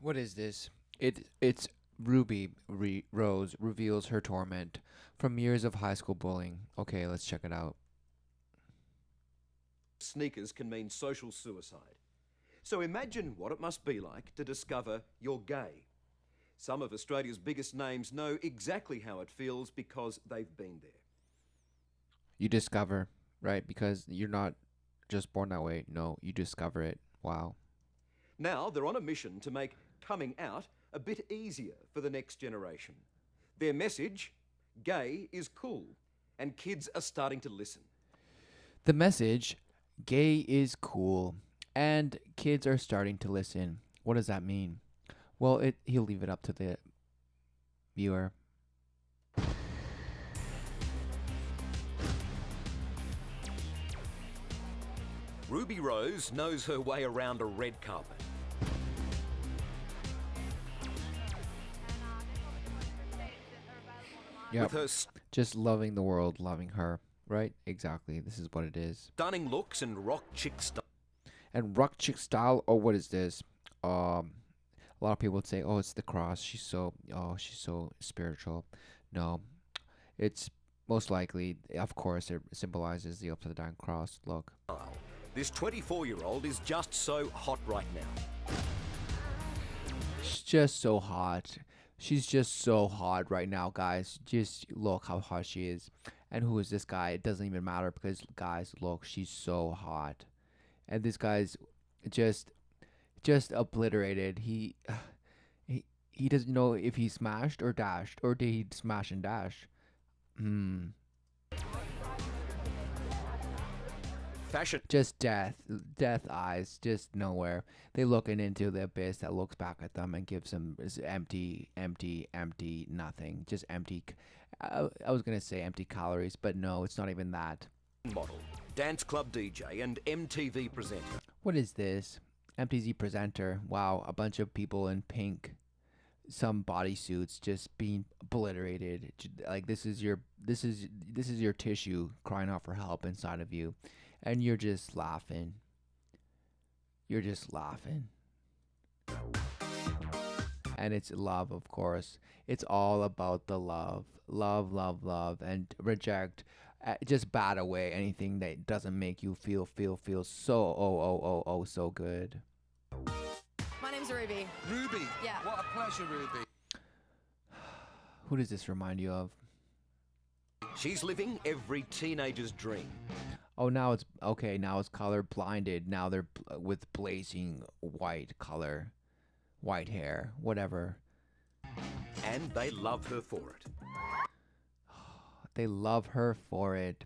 What is this? It's Ruby Rose reveals her torment from years of high school bullying. Okay, let's check it out. Sneakers can mean social suicide. So imagine what it must be like to discover you're gay. Some of Australia's biggest names know exactly how it feels because they've been there. You discover, right? Because you're not just born that way. No, you discover it. Wow. Now they're on a mission to make coming out a bit easier for the next generation. Their message: gay is cool, and kids are starting to listen. The message, gay is cool, and kids are starting to listen. What does that mean? Well, he'll leave it up to the viewer. Ruby Rose knows her way around a red carpet. Yeah, With her just loving the world, loving her, right? Exactly. This is what it is. stunning looks and rock chick style. And rock chick style. Oh, what is this? A lot of people would say, "Oh, it's the cross. She's so spiritual." No, it's most likely, of course, it symbolizes the upside down cross. Look, This 24-year-old is just so hot right now. she's just so hot. She's just so hot right now, guys. Just look how hot she is. And who is this guy? It doesn't even matter because, guys, look, she's so hot. And this guy's just just obliterated. He doesn't know if he smashed or dashed, or did he smash and dash? Hmm. Fashion Just death eyes, just nowhere. They looking into the abyss that looks back at them and gives them this empty, empty, empty, nothing. Just empty. I was gonna say empty calories, but no, it's not even that. model, dance club DJ, and MTV presenter. What is this? MTZ presenter. Wow, a bunch of people in pink, some bodysuits just being obliterated. Like this is your tissue crying out for help inside of you, and you're just laughing. You're just laughing. And it's love, of course. It's all about the love, love, love, love, and reject. Just bat away anything that doesn't make you feel so so good. My name's Ruby. Ruby. Yeah. What a pleasure, Ruby. Who does this remind you of? She's living every teenager's dream. Oh, now it's okay. Now it's color blinded. Now they're with blazing white color, white hair, whatever. And they love her for it. They love her for it.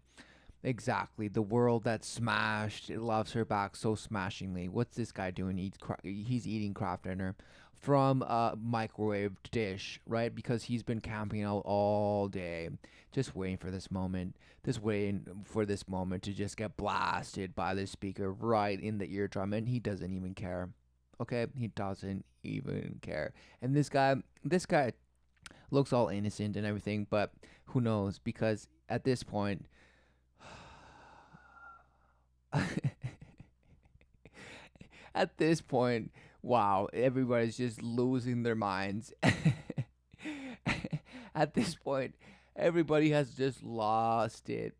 Exactly. The world that smashed, it loves her back so smashingly. What's this guy doing? He's eating craft dinner from a microwave dish, right? Because he's been camping out all day, just waiting for this moment. Just waiting for this moment to just get blasted by the speaker right in the eardrum, and he doesn't even care. Okay, he doesn't even care. And this guy looks all innocent and everything, but who knows? Because at this point, at this point, wow, everybody's just losing their minds. At this point, everybody has just lost it.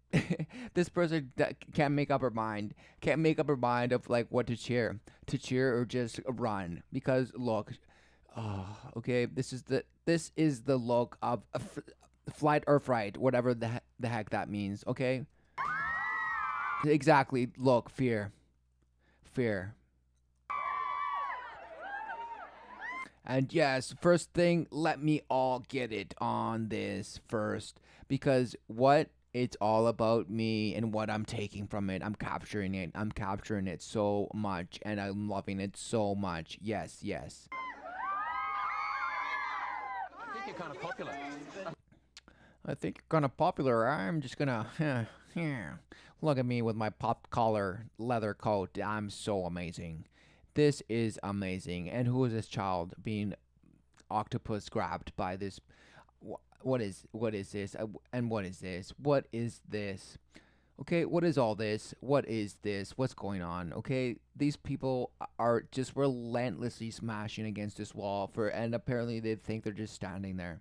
This person can't make up her mind. Can't make up her mind of like what to cheer or just run. Because look, oh, okay, this is the look of flight or fright, whatever the heck that means. Okay, exactly. Look, fear. And yes, first thing, let me all get it on this first. Because what it's all about me and what I'm taking from it. I'm capturing it. I'm capturing it so much. And I'm loving it so much. Yes, yes. I think you're kind of popular. I think you're kind of popular. I'm just gonna, look at me with my pop collar leather coat. I'm so amazing. This is amazing. And who is this child being octopus grabbed by this? What is this? And what is this? What is this? Okay, what is all this? What is this? What's going on? Okay, these people are just relentlessly smashing against this wall and apparently they think they're just standing there.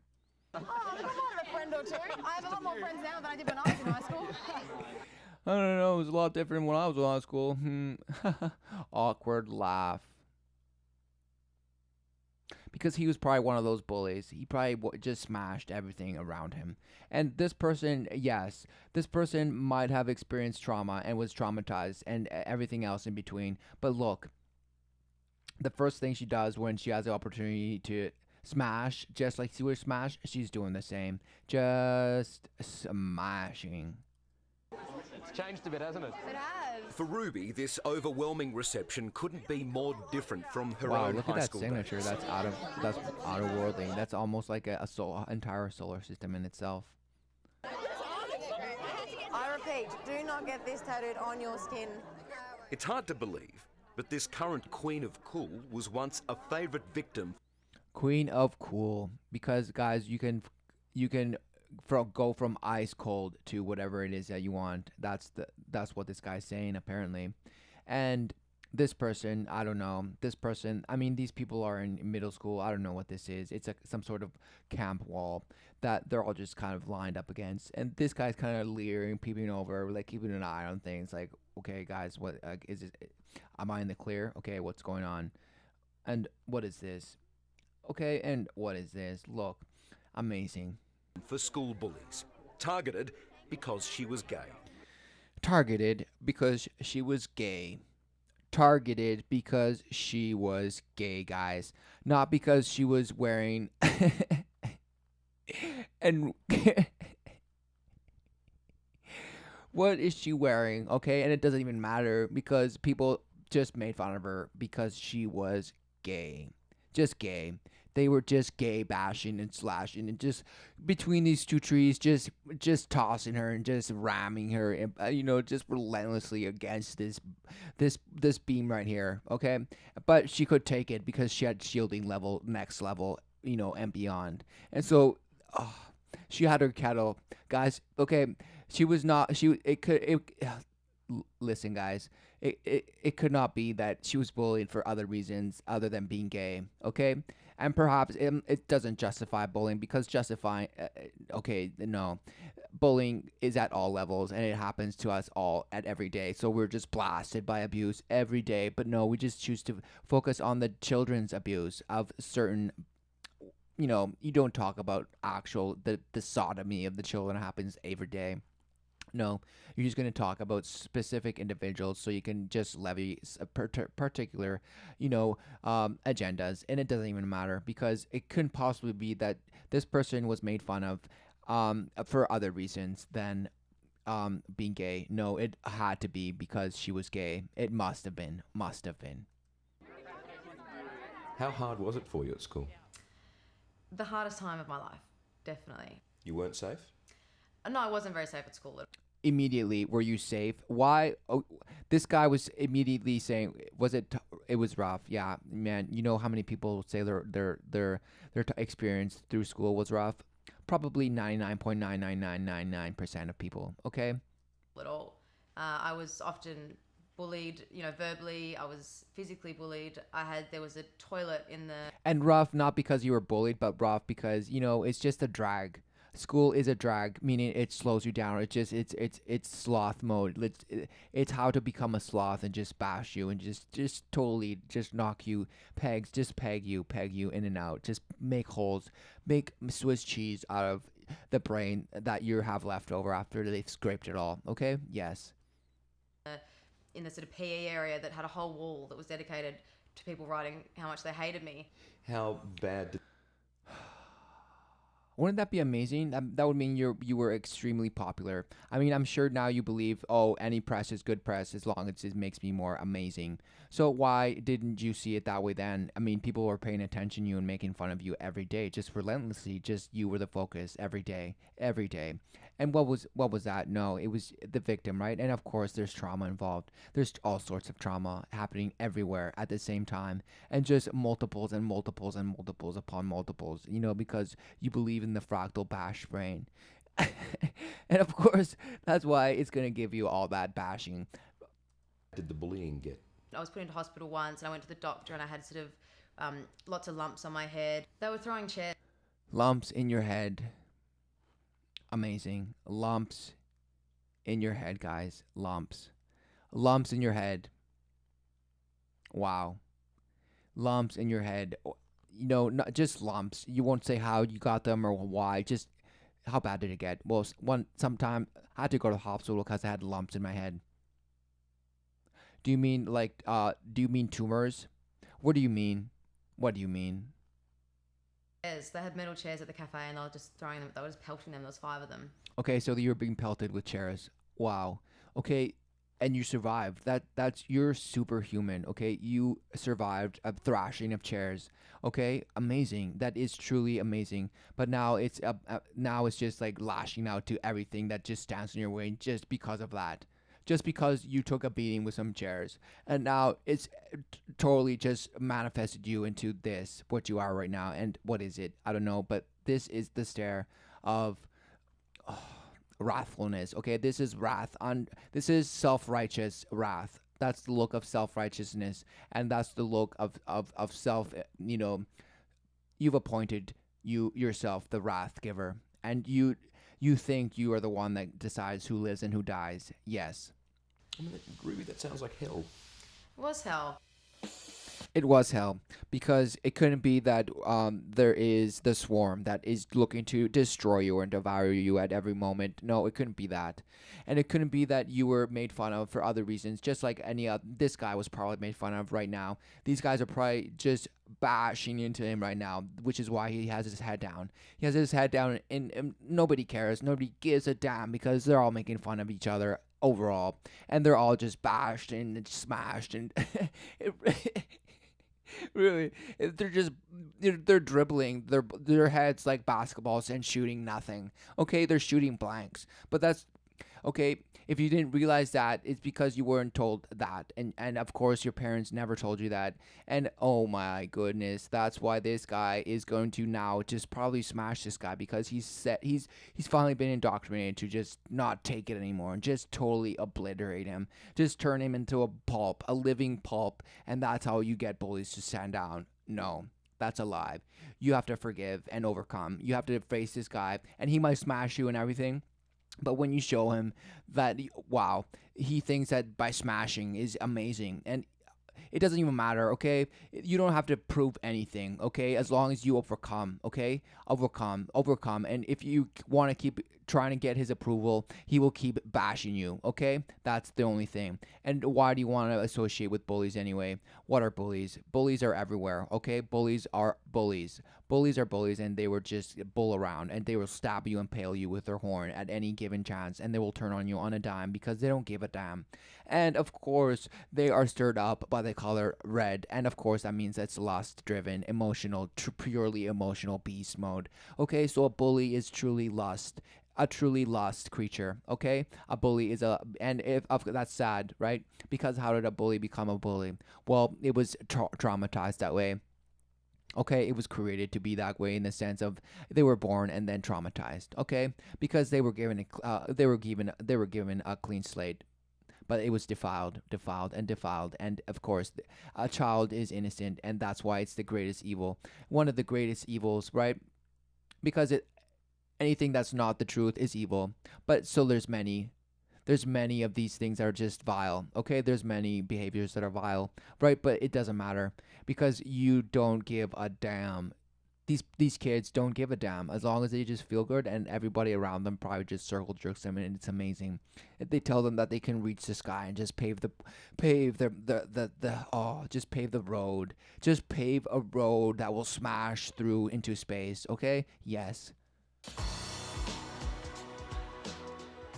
Oh, look, I might have a friend or two. I have a lot more friends now than I did when I was in high school. I don't know, it was a lot different when I was in high school. Awkward laugh. Because he was probably one of those bullies. He probably just smashed everything around him. And this person, yes, this person might have experienced trauma and was traumatized and everything else in between. But look, the first thing she does when she has the opportunity to smash, just like she would smash, she's doing the same. Just smashing. It's changed a bit, hasn't it? It has. For Ruby, this overwhelming reception couldn't be more different from her Wow, own look at high that school signature. days. That's out of worldly. That's almost like a entire solar system in itself. I repeat, do not get this tattooed on your skin. It's hard to believe, but this current Queen of Cool was once a favourite victim. Queen of Cool, because guys, you can go from ice cold to whatever it is that you want. That's what this guy's saying apparently. And this person, I don't know. This person, I mean, these people are in middle school. I don't know what this is. It's some sort of camp wall that they're all just kind of lined up against. And this guy's kind of leering, peeping over, like keeping an eye on things. Like, okay, guys, what is it? Am I in the clear? Okay, what's going on? And what is this? Okay, and what is this? Look, amazing. For school bullies, targeted because she was gay. Targeted because she was gay. Targeted because she was gay, guys. Not because she was wearing and what is she wearing? Okay, and it doesn't even matter because people just made fun of her because she was gay. Just gay. They were just gay bashing and slashing and just between these two trees, just tossing her and just ramming her, and just relentlessly against this beam right here. Okay, but she could take it because she had shielding level, next level, and beyond. And so, she had her kettle, guys. Okay, she was not. Listen, guys. It could not be that she was bullied for other reasons other than being gay. Okay. And perhaps it doesn't justify bullying because no. Bullying is at all levels and it happens to us all at every day. So we're just blasted by abuse every day. But no, we just choose to focus on the children's abuse of certain, you don't talk about the sodomy of the children that happens every day. No, you're just going to talk about specific individuals so you can just levy particular, agendas. And it doesn't even matter because it couldn't possibly be that this person was made fun of for other reasons than being gay. No, it had to be because she was gay. It must have been. How hard was it for you at school? The hardest time of my life, definitely. You weren't safe? No, I wasn't very safe at school. Immediately, were you safe? Why? Oh, this guy was immediately saying, it was rough. Yeah, man. You know how many people say their experience through school was rough? Probably 99.99999% of people. Okay. At all. I was often bullied, verbally. I was physically bullied. There was a toilet in the... And rough, not because you were bullied, but rough because, it's just a drag. School is a drag, meaning it slows you down. It's sloth mode. It's how to become a sloth and just bash you and just totally just knock you pegs, just peg you in and out. Just make holes, make Swiss cheese out of the brain that you have left over after they've scraped it all. Okay? Yes. In the sort of PE area that had a whole wall that was dedicated to people writing how much they hated me. How bad did... Wouldn't that be amazing? That would mean you were extremely popular. I mean, I'm sure now you believe, any press is good press as long as it makes me more amazing. So why didn't you see it that way then? I mean, people were paying attention to you and making fun of you every day, just relentlessly. Just you were the focus every day. And what was that? No, it was the victim, right? And of course, there's trauma involved. There's all sorts of trauma happening everywhere at the same time, and just multiples and multiples and multiples upon multiples. Because you believe in the fractal bash brain. And of course, that's why it's going to give you all that bashing. Did the bullying get? I was put into hospital once and I went to the doctor and I had sort of lots of lumps on my head. They were throwing chairs. Lumps in your head. Amazing. Lumps in your head, guys. Lumps. Lumps in your head. Wow. Lumps in your head. You know, not just lumps. You won't say how you got them or why. Just how bad did it get? Well, sometime I had to go to the hospital because I had lumps in my head. Do you mean like do you mean tumors? What do you mean? What do you mean? They had metal chairs at the cafe and they were just throwing them. They were just pelting them. There was 5 of them. Okay, so you were being pelted with chairs. Wow. Okay, and you survived. That's you're superhuman. Okay, you survived a thrashing of chairs. Okay, amazing. That is truly amazing. But now it's just like lashing out to everything that just stands in your way just because of that. Just because you took a beating with some chairs, and now it's totally just manifested you into this, what you are right now. And what is it? I don't know, but this is the stare of wrathfulness. Okay, this is wrath on. This is self-righteous wrath. That's the look of self-righteousness, and that's the look of self. You know, you've appointed yourself the wrath giver, and you think you are the one that decides who lives and who dies. Yes. I mean, Ruby, that sounds like hell. It was hell. It was hell, because it couldn't be that there is the swarm that is looking to destroy you and devour you at every moment. No, it couldn't be that. And it couldn't be that you were made fun of for other reasons, just like any other. This guy was probably made fun of right now. These guys are probably just bashing into him right now, which is why he has his head down. He has his head down, and nobody cares. Nobody gives a damn, because they're all making fun of each other overall, and they're all just bashed and smashed, and really, they're dribbling their heads like basketballs and shooting nothing. Okay, they're shooting blanks, but that's okay. If you didn't realize that, it's because you weren't told that, and of course your parents never told you that. And oh my goodness, that's why this guy is going to now just probably smash this guy, because he's finally been indoctrinated to just not take it anymore and just totally obliterate him, just turn him into a pulp, a living pulp, and that's how you get bullies to stand down. No, that's a lie. You have to forgive and overcome. You have to face this guy, and he might smash you and everything. But when you show him that, wow, he thinks that by smashing is amazing. And it doesn't even matter, okay? You don't have to prove anything, okay? As long as you overcome, okay? Overcome. And if you want to keep trying to get his approval, he will keep bashing you, okay? That's the only thing. And why do you want to associate with bullies anyway? What are bullies? Bullies are everywhere, okay? Bullies are bullies. Bullies are bullies, and they will just bull around, and they will stab you and impale you with their horn at any given chance, and they will turn on you on a dime because they don't give a damn. And of course, they are stirred up by the color red, and of course that means it's lust-driven, emotional, purely emotional beast mode. Okay, so a bully is truly lust. A truly lost creature, okay? A bully is and if that's sad, right? Because how did a bully become a bully? Well, it was traumatized that way. Okay, it was created to be that way in the sense of they were born and then traumatized. Okay, because they were given a clean slate, but it was defiled, and of course, a child is innocent, and that's why it's the greatest evil, one of the greatest evils, right? Because anything that's not the truth is evil. But so there's many of these things that are just vile. Okay, there's many behaviors that are vile, right? But it doesn't matter, because you don't give a damn. These kids don't give a damn, as long as they just feel good, and everybody around them probably just circle jerks them, and it's amazing. If they tell them that they can reach the sky and just pave the road, just pave a road that will smash through into space. Okay, yes.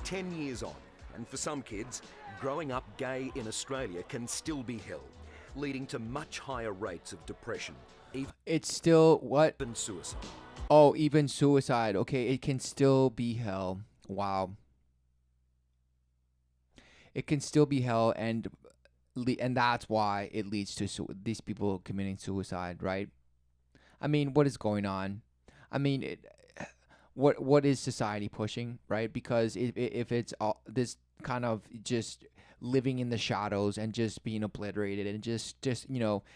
10 years on, and for some kids, growing up gay in Australia can still be hell, leading to much higher rates of depression, It's still what? even suicide. Oh, even suicide. Okay, it can still be hell. Wow. It can still be hell, and that's why it leads to these people committing suicide, right? I mean, what is going on? I mean, what is society pushing, right? Because if it's all this kind of just living in the shadows and just being obliterated and just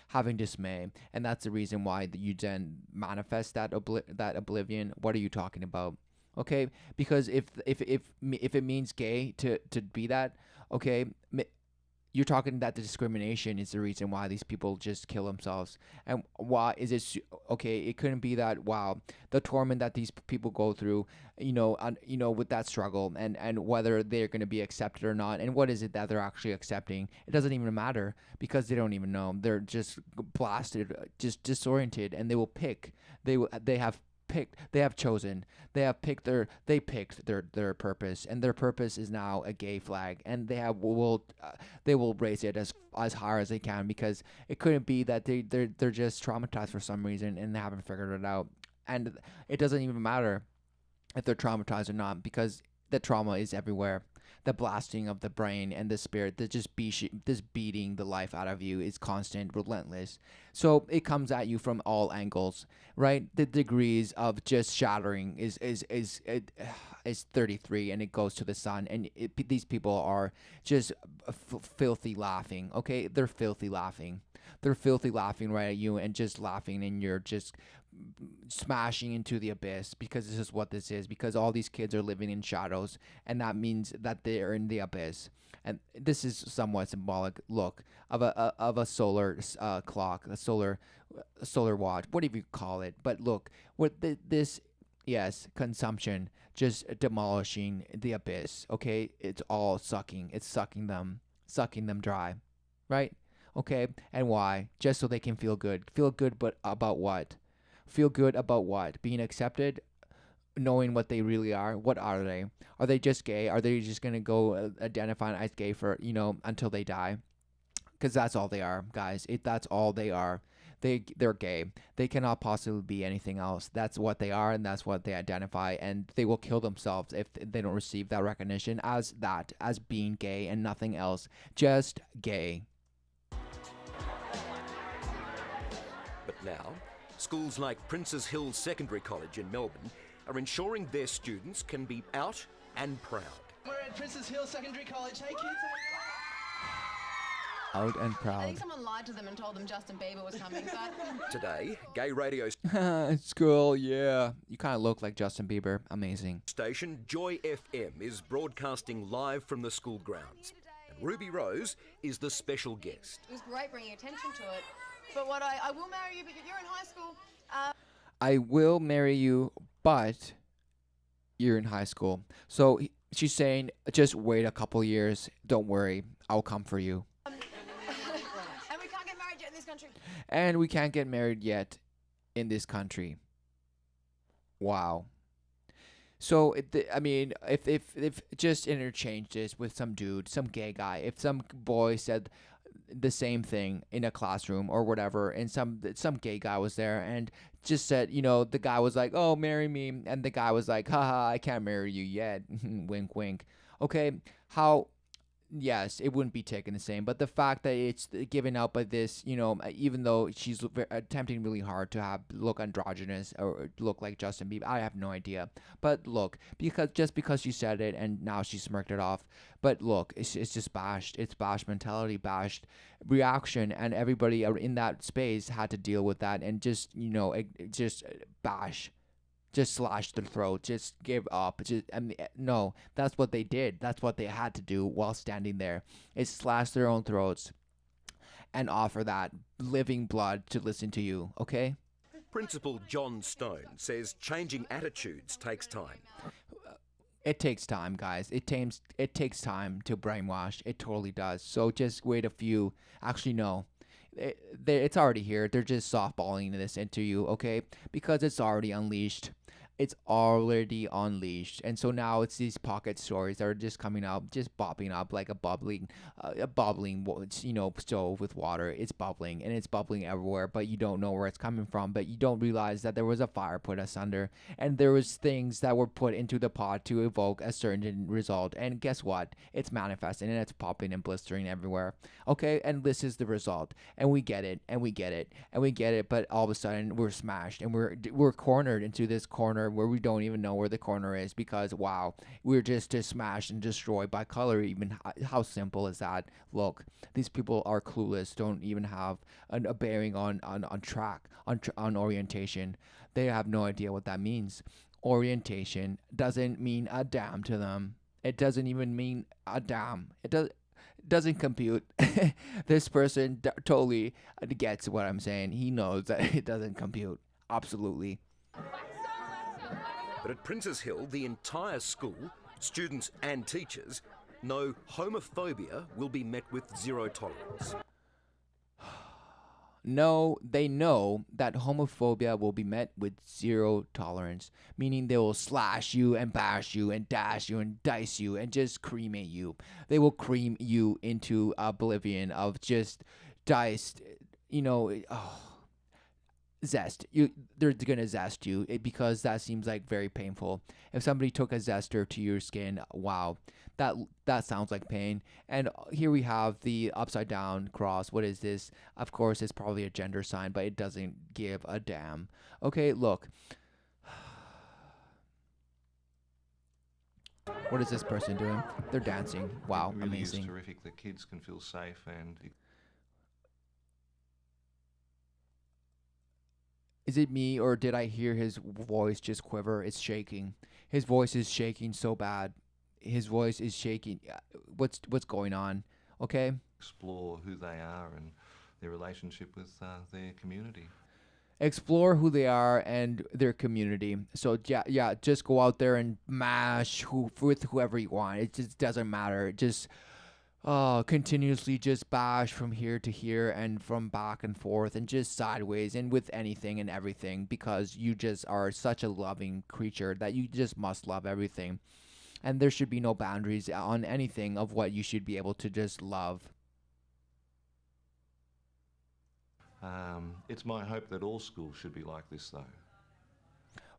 having dismay, and that's the reason why you then manifest that that oblivion. What are you talking about? Okay, because if it means gay to be that, okay, you're talking that the discrimination is the reason why these people just kill themselves. And why is it okay? It couldn't be that, wow, the torment that these people go through, with that struggle, and whether they're going to be accepted or not, and what is it that they're actually accepting. It doesn't even matter, because they don't even know. They're just blasted, just disoriented, and they have picked, they have chosen, they picked their purpose, and their purpose is now a gay flag, and they will raise it as high as they can, because it couldn't be that they're just traumatized for some reason and they haven't figured it out. And it doesn't even matter if they're traumatized or not, because the trauma is everywhere. The blasting of the brain and the spirit, that just beating the life out of you, is constant, relentless. So it comes at you from all angles, right? The degrees of just shattering is 33, and it goes to the sun. And these people are just filthy laughing. Okay, they're filthy laughing. They're filthy laughing right at you, and just laughing, and you're just smashing into the abyss, because this is what this is, because all these kids are living in shadows, and that means that they're in the abyss. And this is somewhat symbolic, look, of a solar clock, a solar watch, whatever you call it. But look, this, yes, consumption, just demolishing the abyss. Okay, it's all sucking, it's sucking them dry, right? Okay, and why? Just so they can feel good, but about what? Feel good about what? Being accepted, knowing what they really are. What are they? Are they just gay? Are they just gonna go identify as gay for until they die? Because that's all they are, guys. That's all they are. They're gay. They cannot possibly be anything else. That's what they are, and that's what they identify. And they will kill themselves if they don't receive that recognition as being gay and nothing else. Just gay. But now, schools like Princes Hill Secondary College in Melbourne are ensuring their students can be out and proud. We're at Princes Hill Secondary College. Hey kids, Out and I proud. think someone lied to them and told them Justin Bieber was coming. But Today, gay radio School, yeah. You kind of look like Justin Bieber. Amazing. station Joy FM is broadcasting live from the school grounds. And Ruby Rose is the special guest. it was great bringing attention to it. But I will marry you, but you're in high school. I will marry you, but you're in high school. So she's saying, just wait a couple years. Don't worry. I'll come for you. And we can't get married yet in this country. And we can't get married yet in this country. Wow. So, if just interchange this with some dude, some gay guy, if some boy said the same thing in a classroom or whatever, and some gay guy was there and just said, the guy was like, oh, marry me, and the guy was like, haha, I can't marry you yet. Wink, wink. Okay, how? Yes, it wouldn't be taken the same, but the fact that it's given out by this, even though she's attempting really hard to look androgynous or look like Justin Bieber, I have no idea. But look, because she said it and now she smirked it off. But look, it's just bashed. It's bashed mentality, bashed reaction, and everybody in that space had to deal with that and just bash. Just slash their throat, just give up. No, that's what they did. That's what they had to do while standing there, is slash their own throats and offer that living blood to listen to you, okay? Principal John Stone says changing attitudes takes time. It takes time, guys. It takes time to brainwash. It totally does. So just wait a few. Actually, no. It's already here. They're just softballing this into you, okay? Because it's already unleashed. It's already unleashed, and so now it's these pocket stories that are just coming up, just bobbing up like a bubbling stove with water. It's bubbling, and it's bubbling everywhere, but you don't know where it's coming from. But you don't realize that there was a fire put asunder, and there was things that were put into the pot to evoke a certain result. And guess what? It's manifesting, and it's popping and blistering everywhere. Okay, and this is the result, and we get it, and we get it, and we get it. But all of a sudden, we're smashed, and we're cornered into this corner corner where we don't even know where the corner is because, wow, we're just smashed and destroyed by color. Even how simple is that? Look, these people are clueless, don't even have a bearing on track, on orientation. They have no idea what that means. Orientation doesn't mean a damn to them. It doesn't even mean a damn. Doesn't compute. This person totally gets what I'm saying. He knows that it doesn't compute. Absolutely. But at Princes Hill, the entire school, students and teachers, know homophobia will be met with zero tolerance. No, they know that homophobia will be met with zero tolerance, meaning they will slash you and bash you and dash you and dice you and just cremate you. They will cream you into oblivion of just diced, zest. They're gonna zest you because that seems like very painful. If somebody took a zester to your skin, wow, that sounds like pain. And here we have the upside down cross. What is this? Of course, it's probably a gender sign, but it doesn't give a damn. Okay, look. What is this person doing? They're dancing. Wow, it really amazing. is terrific that kids can feel safe and. Is it me or did I hear his voice just quiver? It's shaking. His voice is shaking so bad. His voice is shaking. What's going on? Okay. Explore who they are and their relationship with their community. Explore who they are and their community. So yeah, just go out there and mash with whoever you want. It just doesn't matter. Just continuously just bash from here to here and from back and forth and just sideways and with anything and everything because you just are such a loving creature that you just must love everything. And there should be no boundaries on anything of what you should be able to just love. It's my hope that all schools should be like this, though.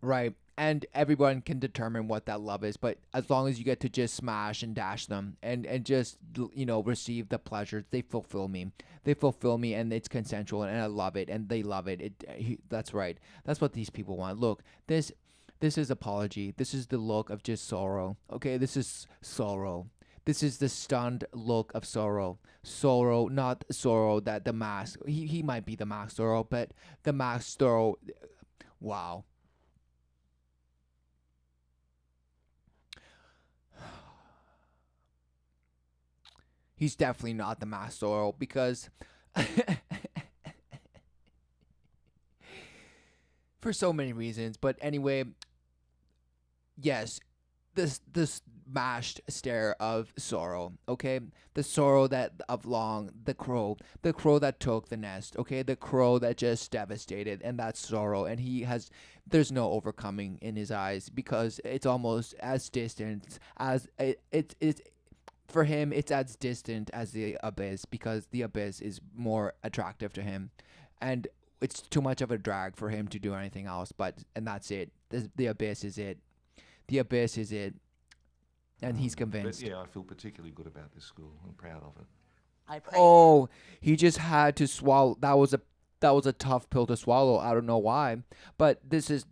Right. And everyone can determine what that love is, but as long as you get to just smash and dash them and just, receive the pleasures, they fulfill me. They fulfill me and it's consensual and I love it and they love it. That's right. That's what these people want. Look, this is apology. This is the look of just sorrow. Okay, this is sorrow. This is the stunned look of sorrow. Sorrow, not sorrow that the mask. He might be the mask sorrow, but the mask sorrow. Wow. He's definitely not the mask sorrow because for so many reasons. But anyway, yes, this mashed stare of sorrow, okay? The sorrow that of long, the crow that took the nest, okay? The crow that just devastated, and that's sorrow. And there's no overcoming in his eyes because it's almost as distant as it's for him. It's as distant as the abyss because the abyss is more attractive to him, and it's too much of a drag for him to do anything else. And that's it. The abyss is it. The abyss is it. And he's convinced. But yeah, I feel particularly good about this school. I'm proud of it. Oh, he just had to swallow. That was a tough pill to swallow. I don't know why, but this is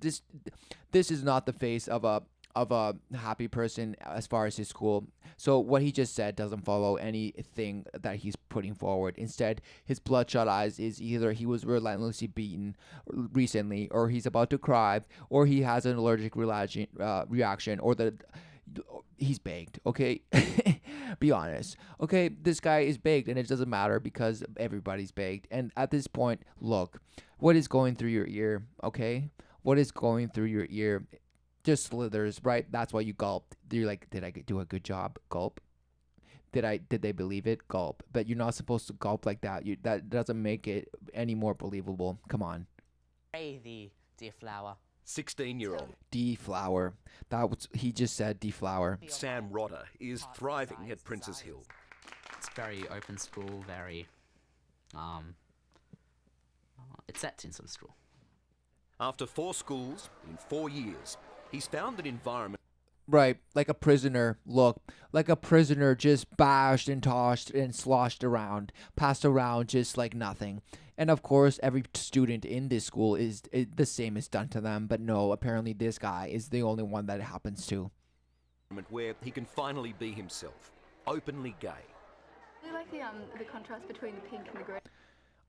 not the face of a happy person as far as his school. So what he just said doesn't follow anything that he's putting forward. Instead, his bloodshot eyes is either he was relentlessly beaten recently, or he's about to cry, or he has an allergic reaction, or he's baked, okay? Be honest. Okay, this guy is baked, and it doesn't matter because everybody's baked. And at this point, look, what is going through your ear, okay? What is going through your ear just slithers, right? That's why you gulped. You're like, did I do a good job? Gulp. Did they believe it? Gulp. But you're not supposed to gulp like that. That doesn't make it any more believable. Come on. Pray thee, dear flower. 16-year-old Deflower. He just said deflower. Sam Rodder is thriving at Princes Hill. It's very open school, very it's set in some school. After 4 schools in 4 years, he's found an environment. Right, like a prisoner. Look, like a prisoner just bashed and tossed and sloshed around, passed around just like nothing. And of course, every student in this school the same is done to them. But no, apparently this guy is the only one that it happens to. Where he can finally be himself, openly gay. I like the contrast between the pink and the green.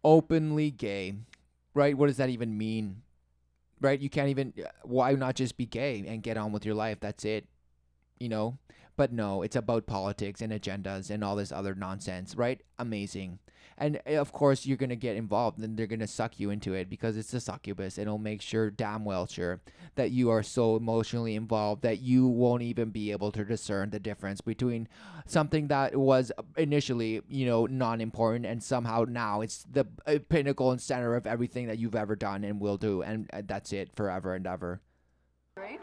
Openly gay, right? What does that even mean? Right? You can't even, why not just be gay and get on with your life? That's it, you know? But no, it's about politics and agendas and all this other nonsense, right? Amazing. And of course, you're going to get involved and they're going to suck you into it because it's a succubus. It'll make sure, damn well sure, that you are so emotionally involved that you won't even be able to discern the difference between something that was initially, non-important, and somehow now it's the pinnacle and center of everything that you've ever done and will do. And that's it forever and ever. I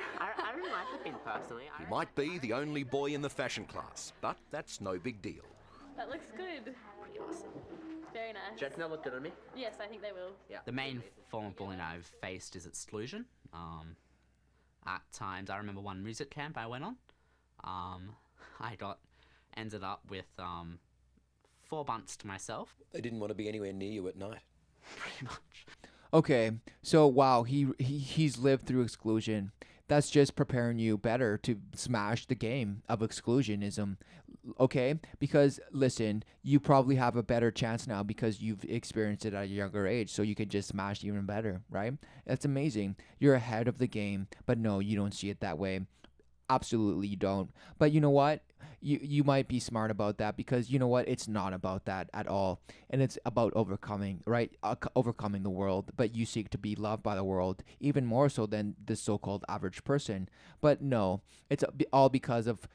really like the pink personally. He might be the only boy in the fashion class, but that's no big deal. That looks good. Pretty awesome. Very nice. Do you reckon they'll look good on me? Yes, I think they will. Yeah. The main form of bullying I've faced is exclusion. At times, I remember one music camp I went on. I ended up with 4 bunts to myself. They didn't want to be anywhere near you at night. Pretty much. Okay, so wow, he's lived through exclusion. That's just preparing you better to smash the game of exclusionism. Okay? Because listen, you probably have a better chance now because you've experienced it at a younger age, so you can just smash even better, right? That's amazing. You're ahead of the game, but no, you don't see it that way. Absolutely you don't. But you know what? You might be smart about that because you know what? It's not about that at all. And it's about overcoming, right? Overcoming the world. But you seek to be loved by the world even more so than the so-called average person. But no, it's all because of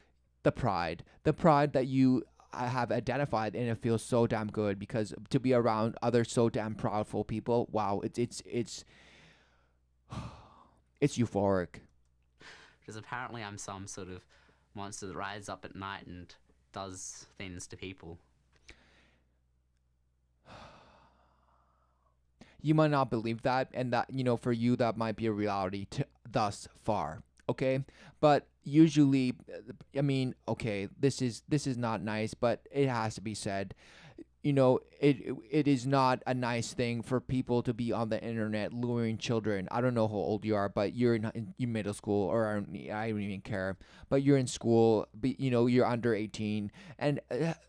the pride. The pride that you have identified, and it feels so damn good because to be around other so damn proudful people, wow, it's euphoric. Because apparently I'm some sort of monster that rides up at night and does things to people. You might not believe that, and that, for you, that might be a reality thus far, okay? But usually, okay, this is not nice, but it has to be said. It is not a nice thing for people to be on the internet luring children. I don't know how old you are, but you're in middle school, or I don't even care. But you're in school, you're under 18, and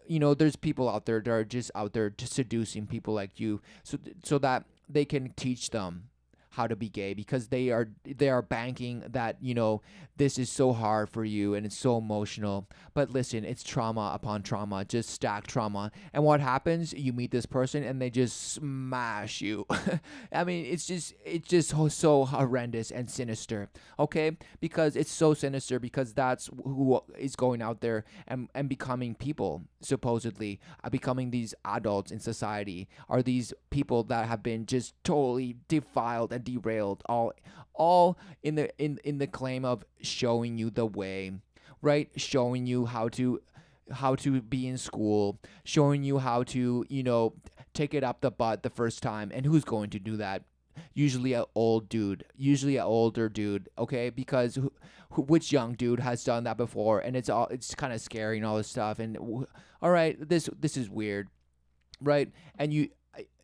there's people out there that are just out there just seducing people like you, so that they can teach them how to be gay, because they are banking that this is so hard for you and it's so emotional. But listen, it's trauma upon trauma, just stacked trauma. And what happens? You meet this person and they just smash you. I mean, it's just so horrendous and sinister, okay? Because it's so sinister because that's who is going out there and becoming people, supposedly becoming these adults in society, are these people that have been just totally defiled and derailed, all in the claim of showing you the way, right? Showing you how to be in school, showing you how to take it up the butt the first time. And who's going to do that? Usually an older dude, okay? Because which young dude has done that before? And it's kind of scary and all this stuff. And all right, this is weird, right? And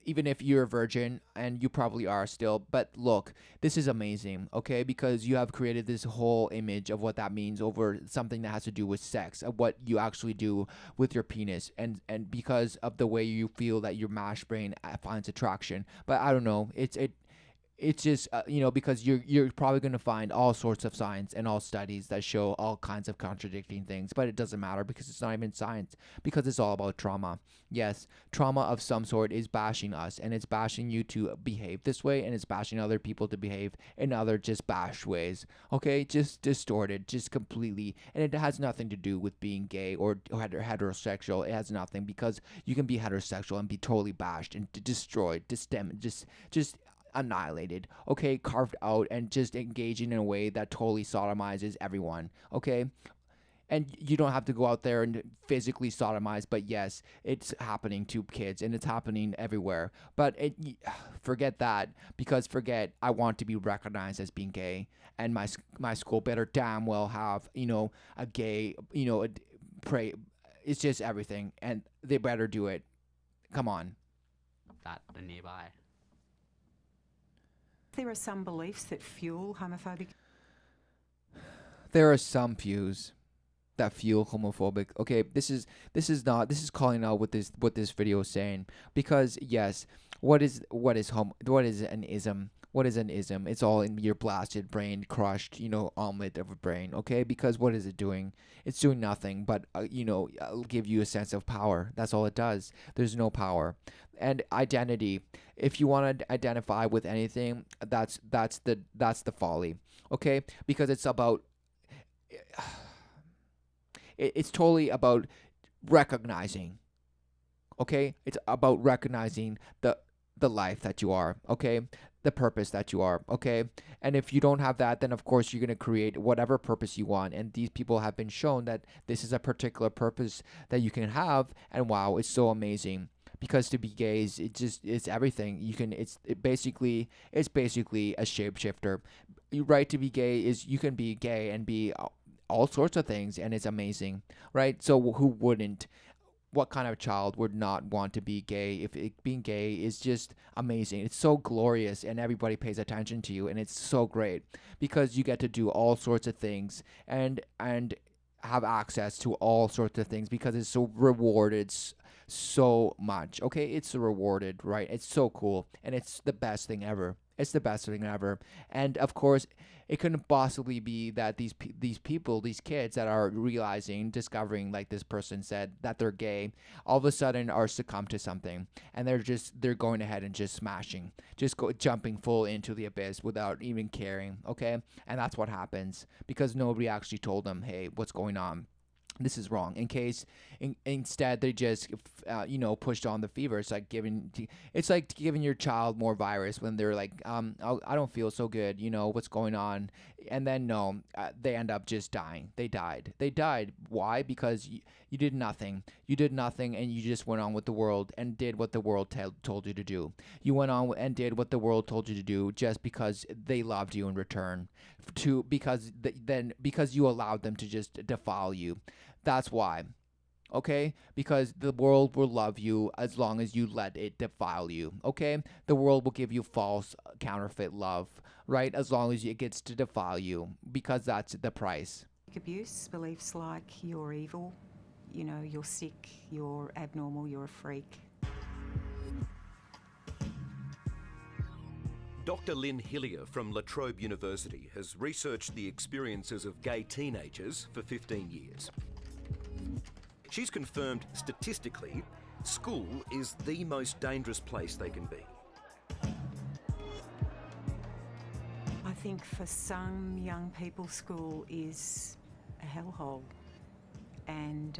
even if you're a virgin, and you probably are still, but look, this is amazing, okay? Because you have created this whole image of what that means over something that has to do with sex, of what you actually do with your penis, and because of the way you feel that your mash brain finds attraction. But I don't know, it's just because you're probably going to find all sorts of science and all studies that show all kinds of contradicting things, but it doesn't matter because it's not even science, because it's all about trauma. Yes, trauma of some sort is bashing us, and it's bashing you to behave this way, and it's bashing other people to behave in other just bash ways, okay? Just distorted, just completely. And it has nothing to do with being gay or heterosexual. It has nothing, because you can be heterosexual and be totally bashed and destroyed, just annihilated, okay, carved out, and just engaging in a way that totally sodomizes everyone, okay? And you don't have to go out there and physically sodomize, but yes, it's happening to kids, and it's happening everywhere. But forget that, because I want to be recognized as being gay, and my school better damn well have a gay it's just everything, and they better do it. Come on. that are nearby. There are some beliefs that fuel homophobic. There are some views that fuel homophobic. Okay, this is calling out what this video is saying, because yes, what is an ism? What is an ism? It's all in your blasted brain, crushed, omelet of a brain. Okay, because what is it doing? It's doing nothing but give you a sense of power. That's all it does. There's no power. And identity. If you want to identify with anything, that's the folly. Okay, because it's about. It's totally about recognizing. Okay, it's about recognizing the life that you are. Okay, the purpose that you are. Okay, and if you don't have that, then of course you're going to create whatever purpose you want. And these people have been shown that this is a particular purpose that you can have, and wow, it's so amazing. Because to be gay it's everything. It's basically a shapeshifter. Right, to be gay is you can be gay and be all sorts of things, and it's amazing, right? So who wouldn't? What kind of child would not want to be gay? If being gay is just amazing, it's so glorious, and everybody pays attention to you, and it's so great because you get to do all sorts of things and have access to all sorts of things because it's so rewarded so much. Okay, it's rewarded, right? It's so cool, and it's the best thing ever. It's the best thing ever. And of course, it couldn't possibly be that these people, these kids that are discovering, like this person said, that they're gay, all of a sudden are succumb to something, and they're going ahead and just smashing, jumping full into the abyss without even caring. Okay, and that's what happens because nobody actually told them, hey, what's going on? This is wrong. Instead they just pushed on the fever. It's like giving your child more virus when they're like I don't feel so good, what's going on, and then they end up just dying. They died. Why? Because you did nothing, and you just went on with the world and did what the world told you to do. You went on and did what the world told you to do just because they loved you in return, because you allowed them to just defile you. That's why. Okay? Because the world will love you as long as you let it defile you. Okay? The world will give you false, counterfeit love, right? As long as it gets to defile you, because that's the price. Abuse, beliefs like you're evil, you're sick, you're abnormal, you're a freak. Dr. Lynn Hillier from La Trobe University has researched the experiences of gay teenagers for 15 years. She's confirmed statistically, school is the most dangerous place they can be. I think for some young people, school is a hellhole. And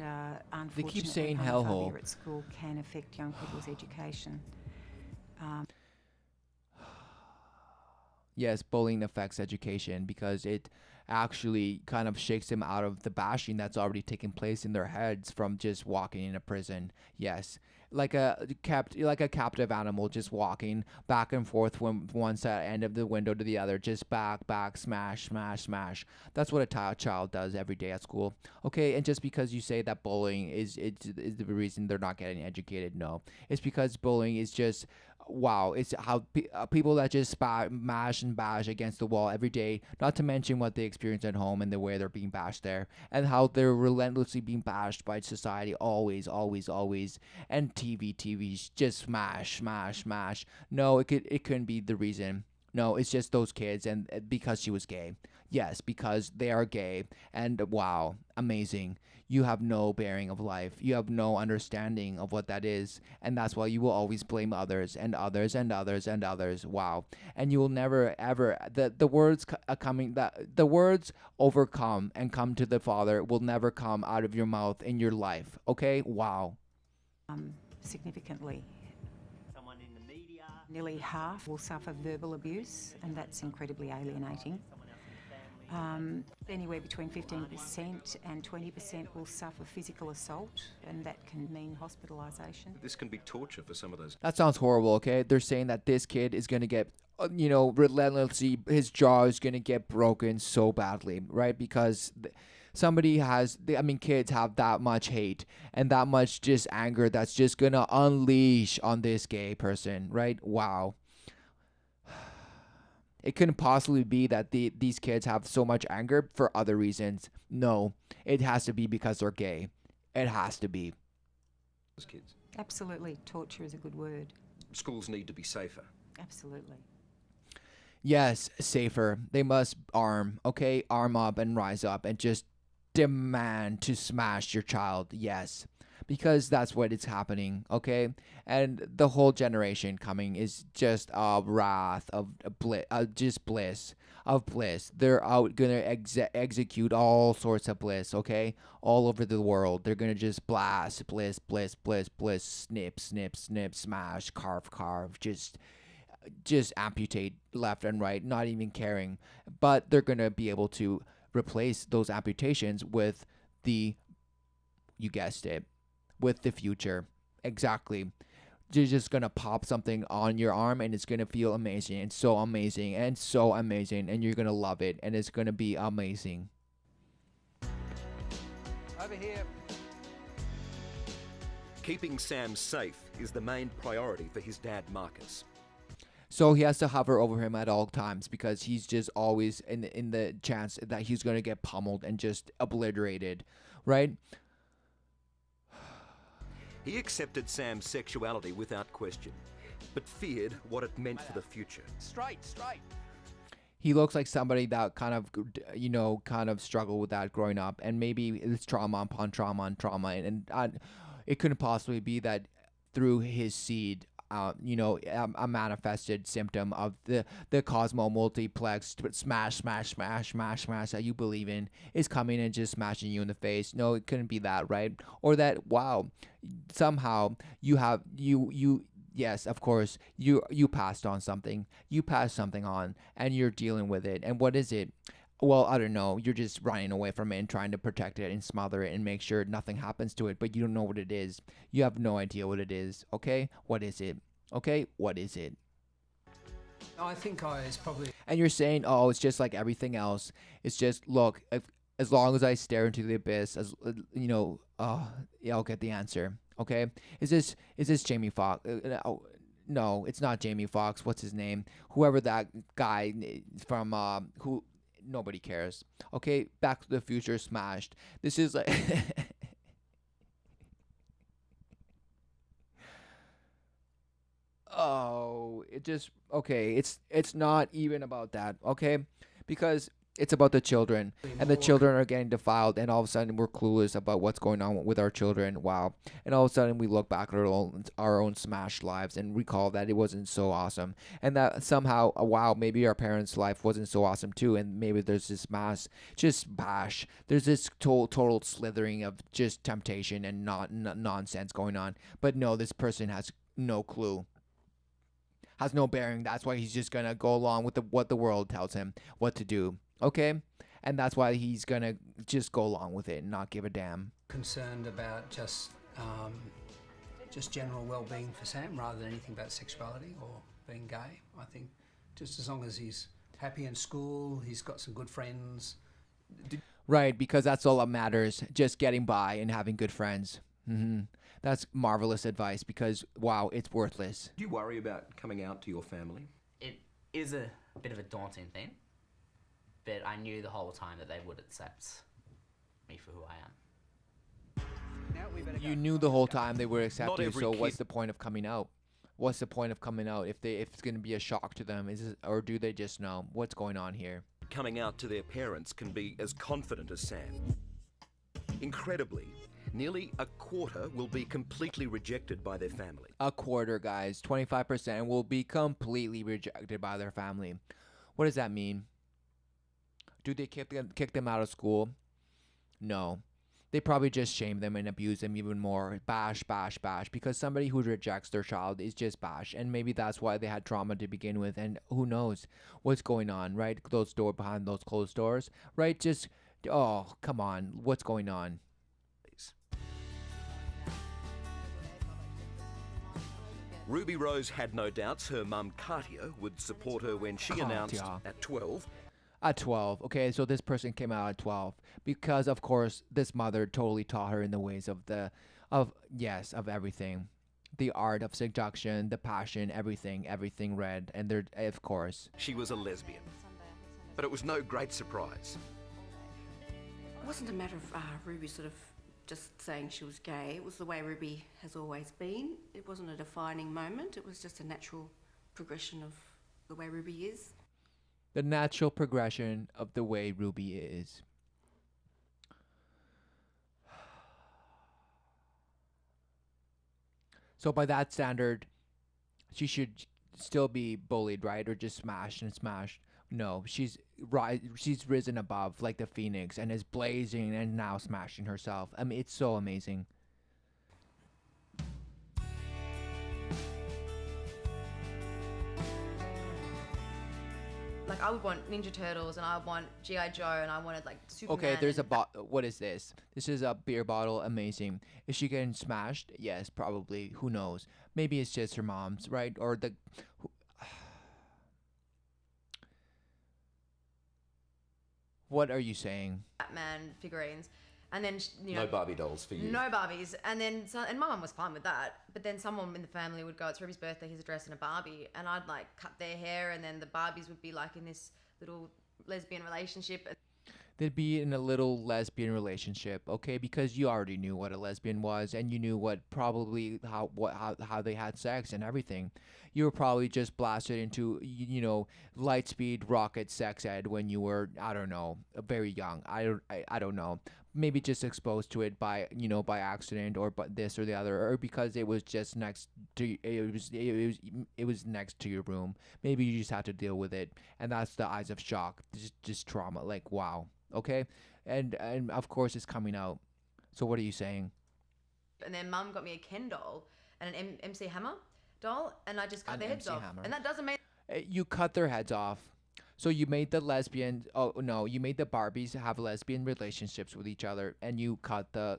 unfortunately, They keep saying homophobia hellhole. at school can affect young people's education. Yes, bullying affects education because it actually kind of shakes them out of the bashing that's already taken place in their heads from just walking in a prison. Yes, like a captive animal, just walking back and forth from one side end of the window to the other, just back, smash, smash, smash. That's what a child does every day at school. Okay, and just because you say that bullying is the reason they're not getting educated, no, it's because bullying is just. Wow, it's how people that just mash and bash against the wall every day, not to mention what they experience at home and the way they're being bashed there, and how they're relentlessly being bashed by society always, and TV's just smash, smash, smash. No, it couldn't be the reason. No, it's just those kids, and because she was gay. Yes, because they are gay, and wow, amazing. You have no bearing of life. You have no understanding of what that is. And that's why you will always blame others and others and others and others. Wow. And you will never, ever, the words the words overcome and come to the Father will never come out of your mouth in your life. Okay? Wow. Significantly. Someone in the media. Nearly half will suffer verbal abuse, and that's incredibly alienating. Anywhere between 15% and 20% will suffer physical assault, and that can mean hospitalisation. This can be torture for some of those. That sounds horrible, okay? They're saying that this kid is going to get, relentlessly, his jaw is going to get broken so badly, right? Because Somebody has, I mean, kids have that much hate and that much just anger that's just gonna unleash on this gay person, right? Wow. It couldn't possibly be that these kids have so much anger for other reasons. No, it has to be because they're gay. It has to be. Kids. Absolutely. Torture is a good word. Schools need to be safer. Absolutely. Yes, safer. They must arm, okay? Arm up and rise up and just demand to smash your child. Yes. Because that's what is happening, okay? And the whole generation coming is just a wrath of bliss, just bliss, of bliss. They're out gonna execute all sorts of bliss, okay? All over the world. They're gonna just blast bliss, bliss, bliss, bliss, snip, snip, snip, smash, carve, carve, just amputate left and right, not even caring. But they're gonna be able to replace those amputations with you guessed it, with the future. Exactly. You're just gonna pop something on your arm and it's gonna feel amazing and so amazing and so amazing, and you're gonna love it and it's gonna be amazing. Over here. Keeping Sam safe is the main priority for his dad, Marcus. So he has to hover over him at all times because he's just always in the chance that he's gonna get pummeled and just obliterated, right? He accepted Sam's sexuality without question, but feared what it meant for the future. Straight, straight. He looks like somebody that kind of struggled with that growing up, and maybe it's trauma upon trauma on trauma, and it couldn't possibly be that through his seed, a manifested symptom of the cosmo multiplex smash that you believe in is coming and just smashing you in the face. No, it couldn't be that, right? Or that, wow, somehow yes, of course, you passed on something. You passed something on and you're dealing with it. And what is it? Well, I don't know. You're just running away from it and trying to protect it and smother it and make sure nothing happens to it, but you don't know what it is. You have no idea what it is, okay? What is it? Okay? What is it? I think it's probably... And you're saying, oh, it's just like everything else. It's just, look, as long as I stare into the abyss, I'll get the answer, okay? Is this Jamie Foxx? No, it's not Jamie Foxx. What's his name? Whoever that guy from, who... Nobody cares. Okay, Back to the Future smashed. This is like... Oh, it just... Okay, it's not even about that, okay? Because it's about the children, and the children are getting defiled, and all of a sudden we're clueless about what's going on with our children. Wow. And all of a sudden we look back at our own smashed lives and recall that it wasn't so awesome, and that somehow, wow, maybe our parents' life wasn't so awesome too, and maybe there's this mass just bash. There's this total slithering of just temptation and nonsense going on. But no, this person has no clue. Has no bearing. That's why he's just gonna go along with what the world tells him what to do. Okay? And that's why he's gonna just go along with it and not give a damn. concerned about just general well-being for Sam rather than anything about sexuality or being gay. I think just as long as he's happy in school, he's got some good friends. Right, because that's all that matters. Just getting by and having good friends. That's marvelous advice because, wow, it's worthless. Do you worry about coming out to your family? It is a bit of a daunting thing, but I knew the whole time that they would accept me for who I am. You knew the whole time they would accept Not you, every so kid- what's the point of coming out? What's the point of coming out if it's going to be a shock to them? Or do they just know what's going on here? Coming out to their parents can be as confident as Sam. Incredibly, nearly a quarter will be completely rejected by their family. A quarter, guys, 25% will be completely rejected by their family. What does that mean? Do they kick them out of school? No. They probably just shame them and abuse them even more. Bash, bash, bash. Because somebody who rejects their child is just bash. And maybe that's why they had trauma to begin with. And who knows what's going on, right? Behind those closed doors, right? Just, oh, come on. What's going on? Ruby Rose had no doubts her mum Katia would support her when she announced at 12 At 12. Okay, so this person came out at 12 because of course this mother totally taught her in the ways of of everything. The art of seduction, the passion, everything read, and there of course. She was a lesbian. But it was no great surprise. It wasn't a matter of Ruby sort of just saying she was gay. It was the way Ruby has always been. It wasn't a defining moment. It was just a natural progression of the way Ruby is. The natural progression of the way Ruby is. So by that standard, she should still be bullied, right? Or just smashed and smashed. No, she's risen above like the phoenix and is blazing and now smashing herself. I mean, it's so amazing. Like, I would want Ninja Turtles, and I would want G.I. Joe, and I wanted, like, Superman. Okay, there's a what is this? This is a beer bottle. Amazing. Is she getting smashed? Yes, probably. Who knows? Maybe it's just her mom's, right? Or the... What are you saying? Batman figurines. And then, No Barbie dolls for you. No Barbies. And then, and my mum was fine with that. But then someone in the family would go, it's Ruby's birthday, here's a dress and a Barbie. And I'd like cut their hair, and then the Barbies would be like in this little lesbian relationship. They'd be in a little lesbian relationship, okay? Because you already knew what a lesbian was, and you knew what probably how they had sex and everything. You were probably just blasted into light speed rocket sex ed when you were, I don't know, very young. I don't know. Maybe just exposed to it by accident, or by this or the other, or because it was just next to it was next to your room. Maybe you just had to deal with it, and that's the eyes of shock, just trauma. Like, wow. Okay, and of course it's coming out. So what are you saying? And then Mum got me a Ken doll and an MC Hammer doll, and I just cut their heads off. Hammer. And that doesn't mean You cut their heads off. So you made the lesbian. Oh no, you made the Barbies have lesbian relationships with each other, and you cut the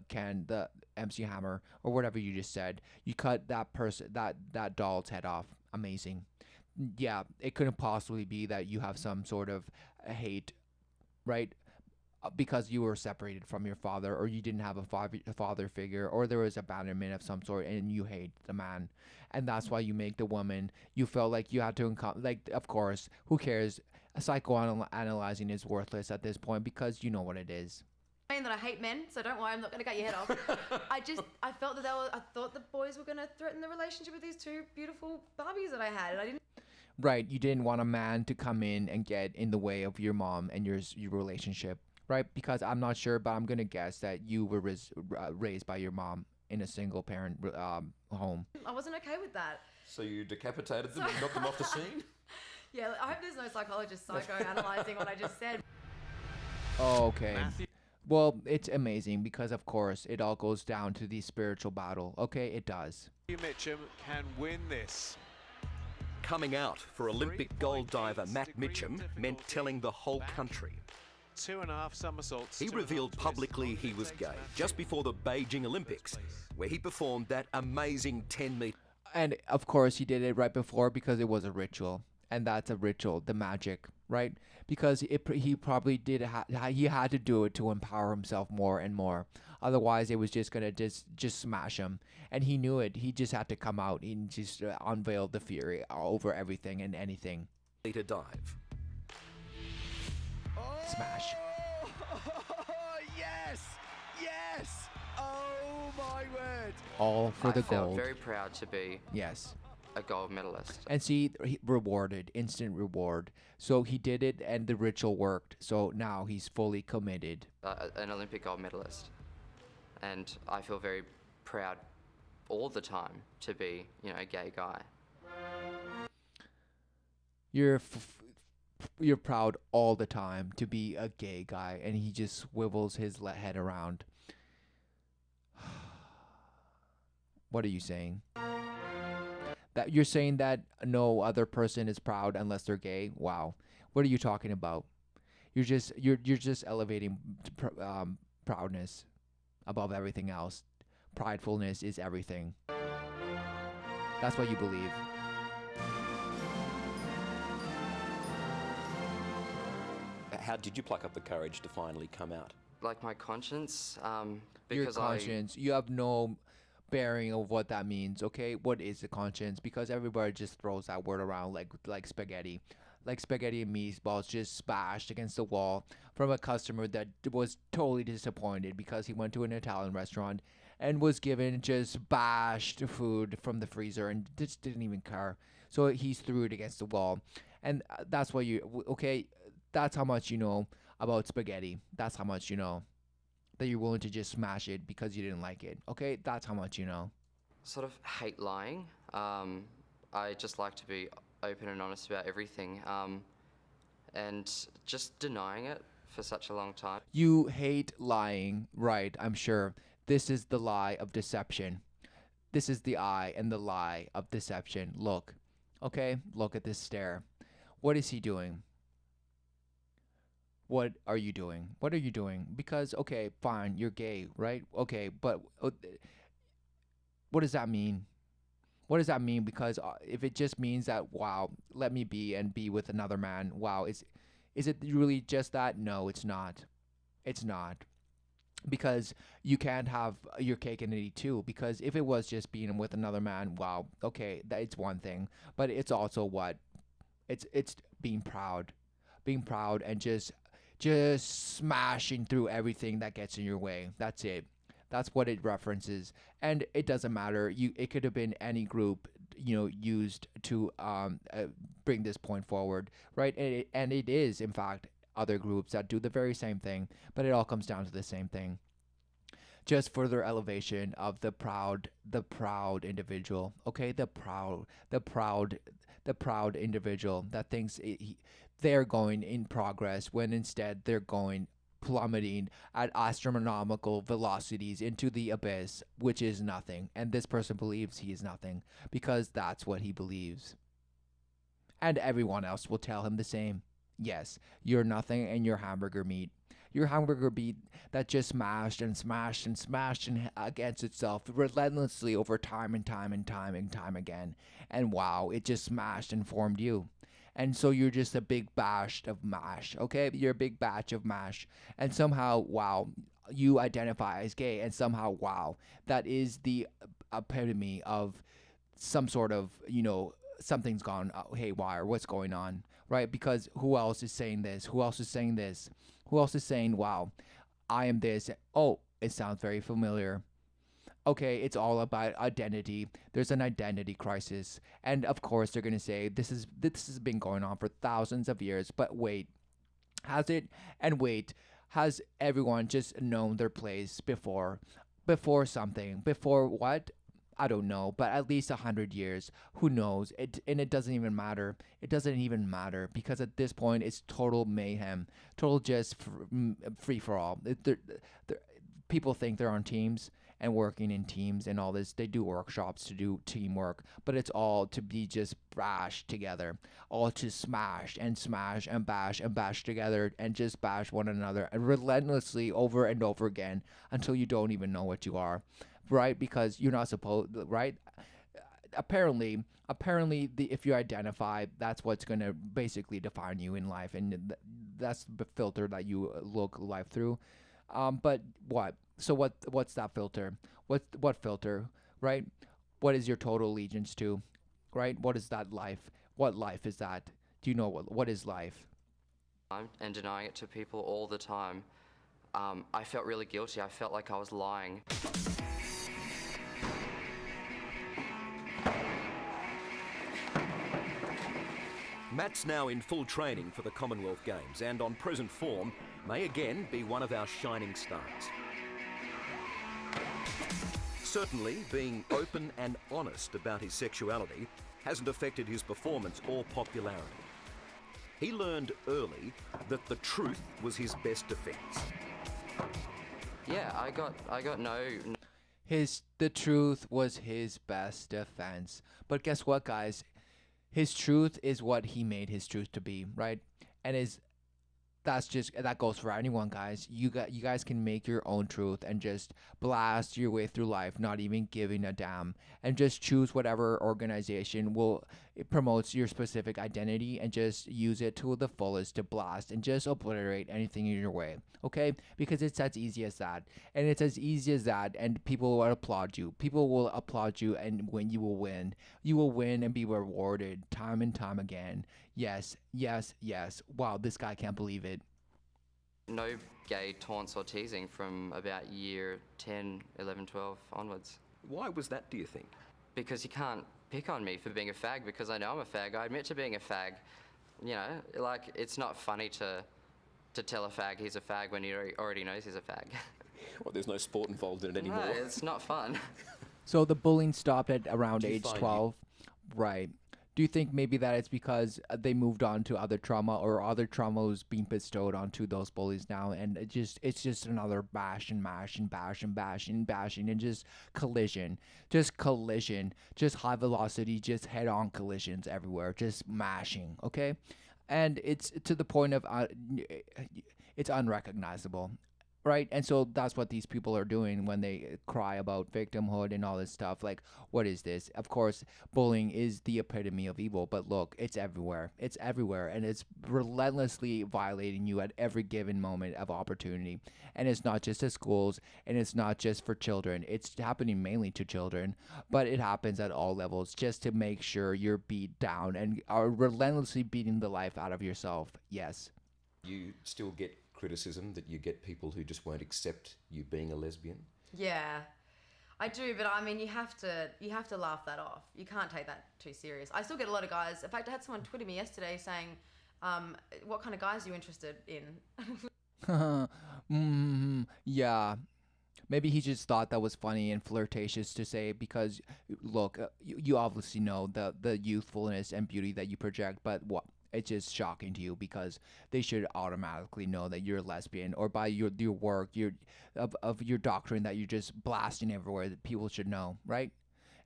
MC Hammer or whatever you just said. You cut that doll's head off. Amazing. Yeah, it couldn't possibly be that you have some sort of hate, right? Because you were separated from your father, or you didn't have a father figure, or there was abandonment of some sort, and you hate the man, and that's why you make the woman. You felt like you had to of course, who cares? Psychoanalyzing is worthless at this point, because you know what it is. that I hate men, so don't worry, I'm not going to cut your head off. I felt that I thought the boys were going to threaten the relationship with these two beautiful Barbies that I had, and I didn't. Right, you didn't want a man to come in and get in the way of your mom and your relationship. Right, because I'm not sure, but I'm gonna guess that you were raised by your mom in a single parent home. I wasn't okay with that. So you decapitated them and knocked them off the scene? Yeah, I hope there's no psychologist psychoanalyzing what I just said. Oh, okay. Well, it's amazing because, of course, it all goes down to the spiritual battle. Okay, it does. Mitchum can win this. Coming out for Olympic gold diver Matt Mitchum meant telling the whole country. 2.5 somersaults. He revealed publicly he was gay just before the Beijing Olympics, where he performed that amazing 10-meter. And of course, he did it right before because it was a ritual, and that's a ritual, the magic, right? Because he probably did. He had to do it to empower himself more and more. Otherwise, it was just gonna just smash him, and he knew it. He just had to come out and just unveil the fury over everything and anything. Meter dive. Smash. Yes! Yes! Oh my word! All for the I felt gold. very proud to be a gold medalist. And see, he rewarded, instant reward. So he did it, and the ritual worked. So now he's fully committed. An Olympic gold medalist. And I feel very proud all the time to be, a gay guy. You're proud all the time to be a gay guy, and he just swivels his head around. What are you saying? That you're saying that no other person is proud unless they're gay? Wow. What are you talking about? You're just elevating proudness above everything else. Pridefulness is everything. That's what you believe. How did you pluck up the courage to finally come out? Like my conscience, Your because conscience. You have no bearing of what that means. Okay, what is the conscience? Because everybody just throws that word around like spaghetti. Like spaghetti and meatballs just bashed against the wall from a customer that was totally disappointed because he went to an Italian restaurant and was given just bashed food from the freezer and just didn't even care. So he's threw it against the wall. And that's what okay, that's how much you know about spaghetti. That's how much you know. That you're willing to just smash it because you didn't like it. Okay, that's how much you know. sort of hate lying. I just like to be open and honest about everything, and just denying it for such a long time. You hate lying, right? I'm sure. This is the lie of deception. This is the eye and the lie of deception. Look, okay? Look at this stare. What is he doing? What are you doing? What are you doing? Because, okay, fine, you're gay, right? Okay, but what does that mean? What does that mean? Because if it just means that, wow, let me be and be with another man, wow, is it really just that? No, it's not. It's not. Because you can't have your cake and eat it too. Because if it was just being with another man, wow, okay, it's one thing. But it's also what? It's being proud and just smashing through everything that gets in your way. That's it. That's what it references, and it doesn't matter. It could have been any group, used to bring this point forward, right? And it is, in fact, other groups that do the very same thing, but it all comes down to the same thing. Just further elevation of the proud individual. Okay, the proud individual that thinks they're going in progress when instead they're going plummeting at astronomical velocities into the abyss, which is nothing. And this person believes he is nothing because that's what he believes. And everyone else will tell him the same. Yes, you're nothing and you're hamburger meat. Your hamburger meat that just smashed and smashed and smashed against itself relentlessly over time and time and time and time again. And wow, it just smashed and formed you. And so you're just a big batch of mash, okay? You're a big batch of mash. And somehow, wow, you identify as gay. And somehow, wow, that is the epitome of some sort of, something's gone haywire. What's going on, right? Because who else is saying this? Who else is saying this? Who else is saying, wow, I am this? Oh, it sounds very familiar. Okay, it's all about identity. There's an identity crisis. And of course, they're going to say, this has been going on for thousands of years. But wait, has it? And wait, has everyone just known their place before something? Before what? I don't know, but at least 100 years. Who knows? And it doesn't even matter. It doesn't even matter because at this point, it's total mayhem. Total just free for all. People think they're on teams and working in teams and all this. They do workshops to do teamwork, but it's all to be just bashed together, all to smash and bash together and just bash one another and relentlessly over and over again until you don't even know what you are, right? Because you're not supposed, right? Apparently, if you identify, that's what's going to basically define you in life, and that's the filter that you look life through. But what? So what's that filter? What filter, right? What is your total allegiance to, right? What is that life? What life is that? Do you know what is life? And denying it to people all the time. I felt really guilty. I felt like I was lying. Matt's now in full training for the Commonwealth Games and on present form may again be one of our shining stars. Certainly, being open and honest about his sexuality hasn't affected his performance or popularity. He learned early that the truth was his best defense. Yeah, I got no. The truth was his best defense. But guess what, guys? His truth is what he made his truth to be, right? And that goes for anyone, guys. You guys can make your own truth and just blast your way through life, not even giving a damn, and just choose whatever organization it promotes your specific identity and just use it to the fullest to blast and just obliterate anything in your way. Okay? Because it's as easy as that. And it's as easy as that, and people will applaud you. People will applaud you, and when you will win. You will win and be rewarded time and time again. Yes, yes, yes. Wow, this guy can't believe it. No gay taunts or teasing from about year 10, 11, 12 onwards. Why was that, do you think? Because you can't pick on me for being a fag, because I know I'm a fag. I admit to being a fag. You know, like, it's not funny to tell a fag he's a fag when he already knows he's a fag. Well, there's no sport involved in it anymore. No, it's not fun. So the bullying stopped at around Do you age find 12. Right. Do you think maybe that it's because they moved on to other trauma, or other trauma was being bestowed onto those bullies now, and it's just another bash and mash and bash and bash and bashing and just collision, just high velocity, just head-on collisions everywhere, just mashing, okay? And it's to the point of it's unrecognizable. Right? And so that's what these people are doing when they cry about victimhood and all this stuff. Like, what is this? Of course, bullying is the epitome of evil, but look, it's everywhere. It's everywhere, and it's relentlessly violating you at every given moment of opportunity. And it's not just at schools, and it's not just for children. It's happening mainly to children, but it happens at all levels just to make sure you're beat down and are relentlessly beating the life out of yourself. Yes. You still get criticism that you get people who just won't accept you being a lesbian? Yeah, I do, but I mean, you have to laugh that off. You can't take that too serious. I still get a lot of guys. In fact, I had someone Twitter me yesterday saying, "What kind of guys are you interested in?" Yeah. Maybe he just thought that was funny and flirtatious to say, because, look, you obviously know the youthfulness and beauty that you project, but what? It's just shocking to you because they should automatically know that you're a lesbian, or by your work, of your doctrine that you're just blasting everywhere, that people should know, right?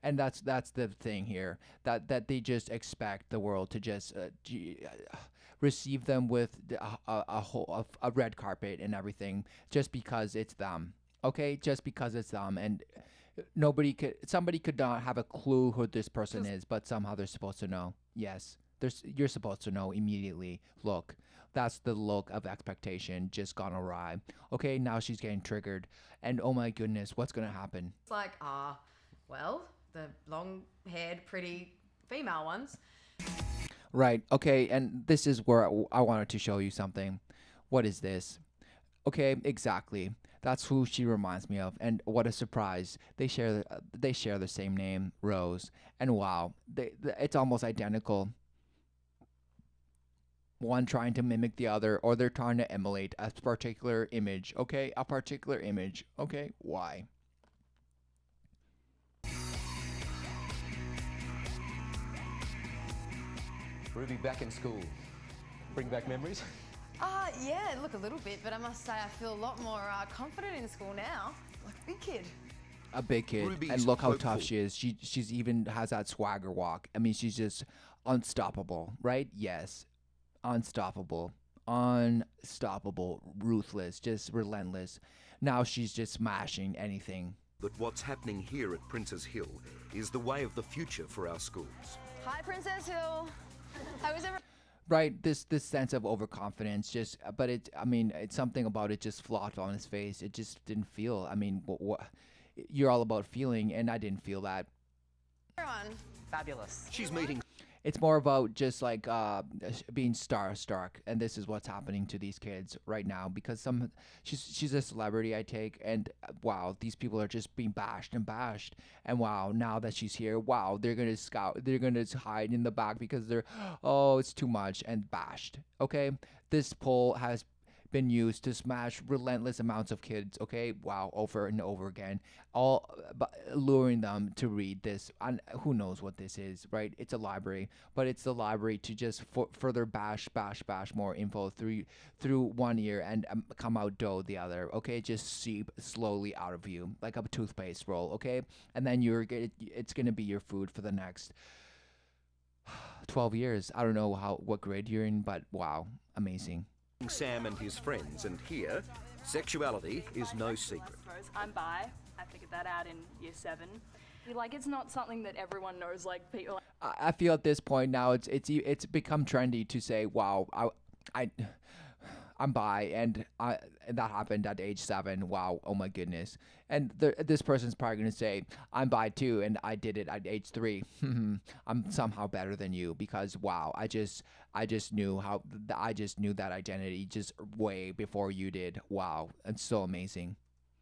And that's the thing here, that they just expect the world to just receive them with a red carpet and everything, just because it's them. Okay, just because it's them, and somebody could not have a clue who this person is, but somehow they're supposed to know. Yes. You're supposed to know immediately. Look, that's the look of expectation just gone awry. Okay, now she's getting triggered, and oh my goodness, what's gonna happen? It's like, well, the long-haired, pretty female ones. Right. Okay, and this is where I wanted to show you something. What is this? Okay, exactly. That's who she reminds me of, and what a surprise! They share the same name, Rose, and wow, it's almost identical. One trying to mimic the other, or they're trying to emulate a particular image. Okay, a particular image. Okay, why? Ruby, back in school. Bring back memories? Yeah, look, a little bit, but I must say I feel a lot more confident in school now. Like a big kid. A big kid. Ruby's and look how hopeful. tough she is. She's even has that swagger walk. I mean, she's just unstoppable, right? Yes. Unstoppable, ruthless, just relentless. Now she's just smashing anything. That what's happening here at Princes Hill is the way of the future for our schools. Hi, Princess Hill. How was everyone? Right, this sense of overconfidence, just, but it's something about it just flopped on his face. It just didn't feel. I mean, what you're all about feeling, and I didn't feel that. Everyone. Fabulous. She's meeting. It's more about just like being starstruck, and this is what's happening to these kids right now, because she's a celebrity, I take, and wow, these people are just being bashed, and wow, now that she's here, wow, they're gonna hide in the back because it's too much, and bashed. Okay, this poll has been used to smash relentless amounts of kids, okay? Wow, over and over again, all luring them to read this. And who knows what this is, right? It's a library, but it's the library to just further bash more info through one ear and come out the other, okay? Just seep slowly out of you like a toothpaste roll, okay? And then it's gonna be your food for the next 12 years. I don't know what grade you're in, but wow, amazing. Sam and his friends, and here, sexuality is no secret. I'm bi. I figured that out in year 7. Like, it's not something that everyone knows. Like, people. I feel at this point now it's become trendy to say, wow, I'm bi, and that happened at age 7. Wow, oh my goodness. And this person's probably gonna say, I'm bi too, and I did it at age 3. I'm somehow better than you because wow, I just knew that identity just way before you did. Wow, it's so amazing.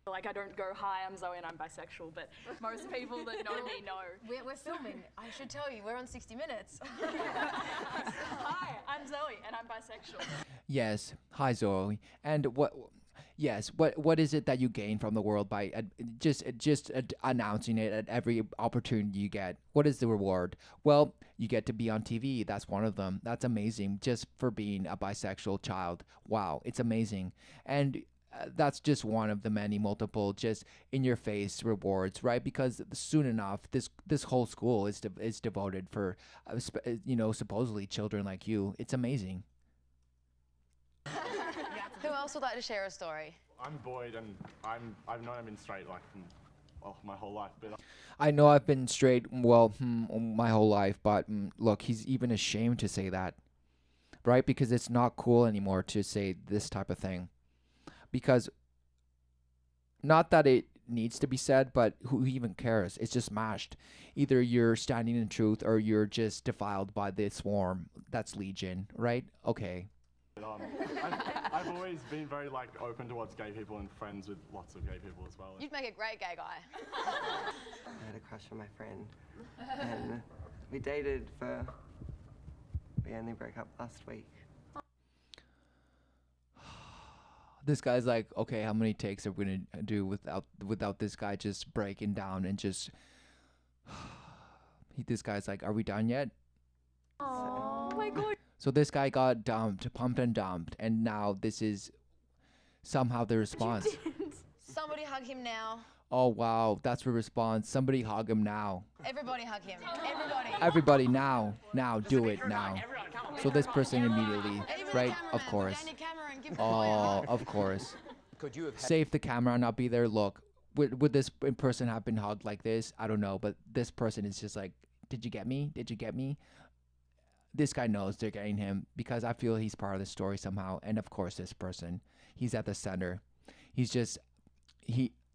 Like, I don't go, hi, I'm Zoe and I'm bisexual, but most people that know me know. We're filming. I should tell you, we're on 60 Minutes. Hi, I'm Zoe and I'm bisexual. Yes, hi Zoe. And what is it that you gain from the world by just announcing it at every opportunity you get? What is the reward? Well, you get to be on TV. That's one of them. That's amazing just for being a bisexual child. Wow, it's amazing. And that's just one of the many multiple just in your face rewards, right? Because soon enough this whole school is devoted for supposedly children like you. It's amazing. Who else would like to share a story? I'm Boyd, and I've known I've been straight like my whole life, but I know I've been straight my whole life, but look, he's even ashamed to say that, right? Because it's not cool anymore to say this type of thing. Because not that it needs to be said, but who even cares? It's just smashed. Either you're standing in truth or you're just defiled by this swarm. That's legion, right? Okay. I've always been very open towards gay people and friends with lots of gay people as well. You'd make a great gay guy. I had a crush on my friend, and we dated we only broke up last week. This guy's like, okay, how many takes are we gonna do without this guy just breaking down and just this guy's like, are we done yet? Oh my god. So this guy got pumped and dumped, and now this is somehow the response. Somebody hug him now. Oh wow, that's the response. Somebody hug him now. Everybody hug him. Everybody. Everybody now. Now do it now. So this person immediately, right? Of course. Oh, of course. Could you have Save the camera and I'll be there. Look, would this person have been hugged like this? I don't know, but this person is just like, did you get me? Did you get me? This guy knows they're getting him because I feel he's part of the story somehow. And of course, this person, he's at the center.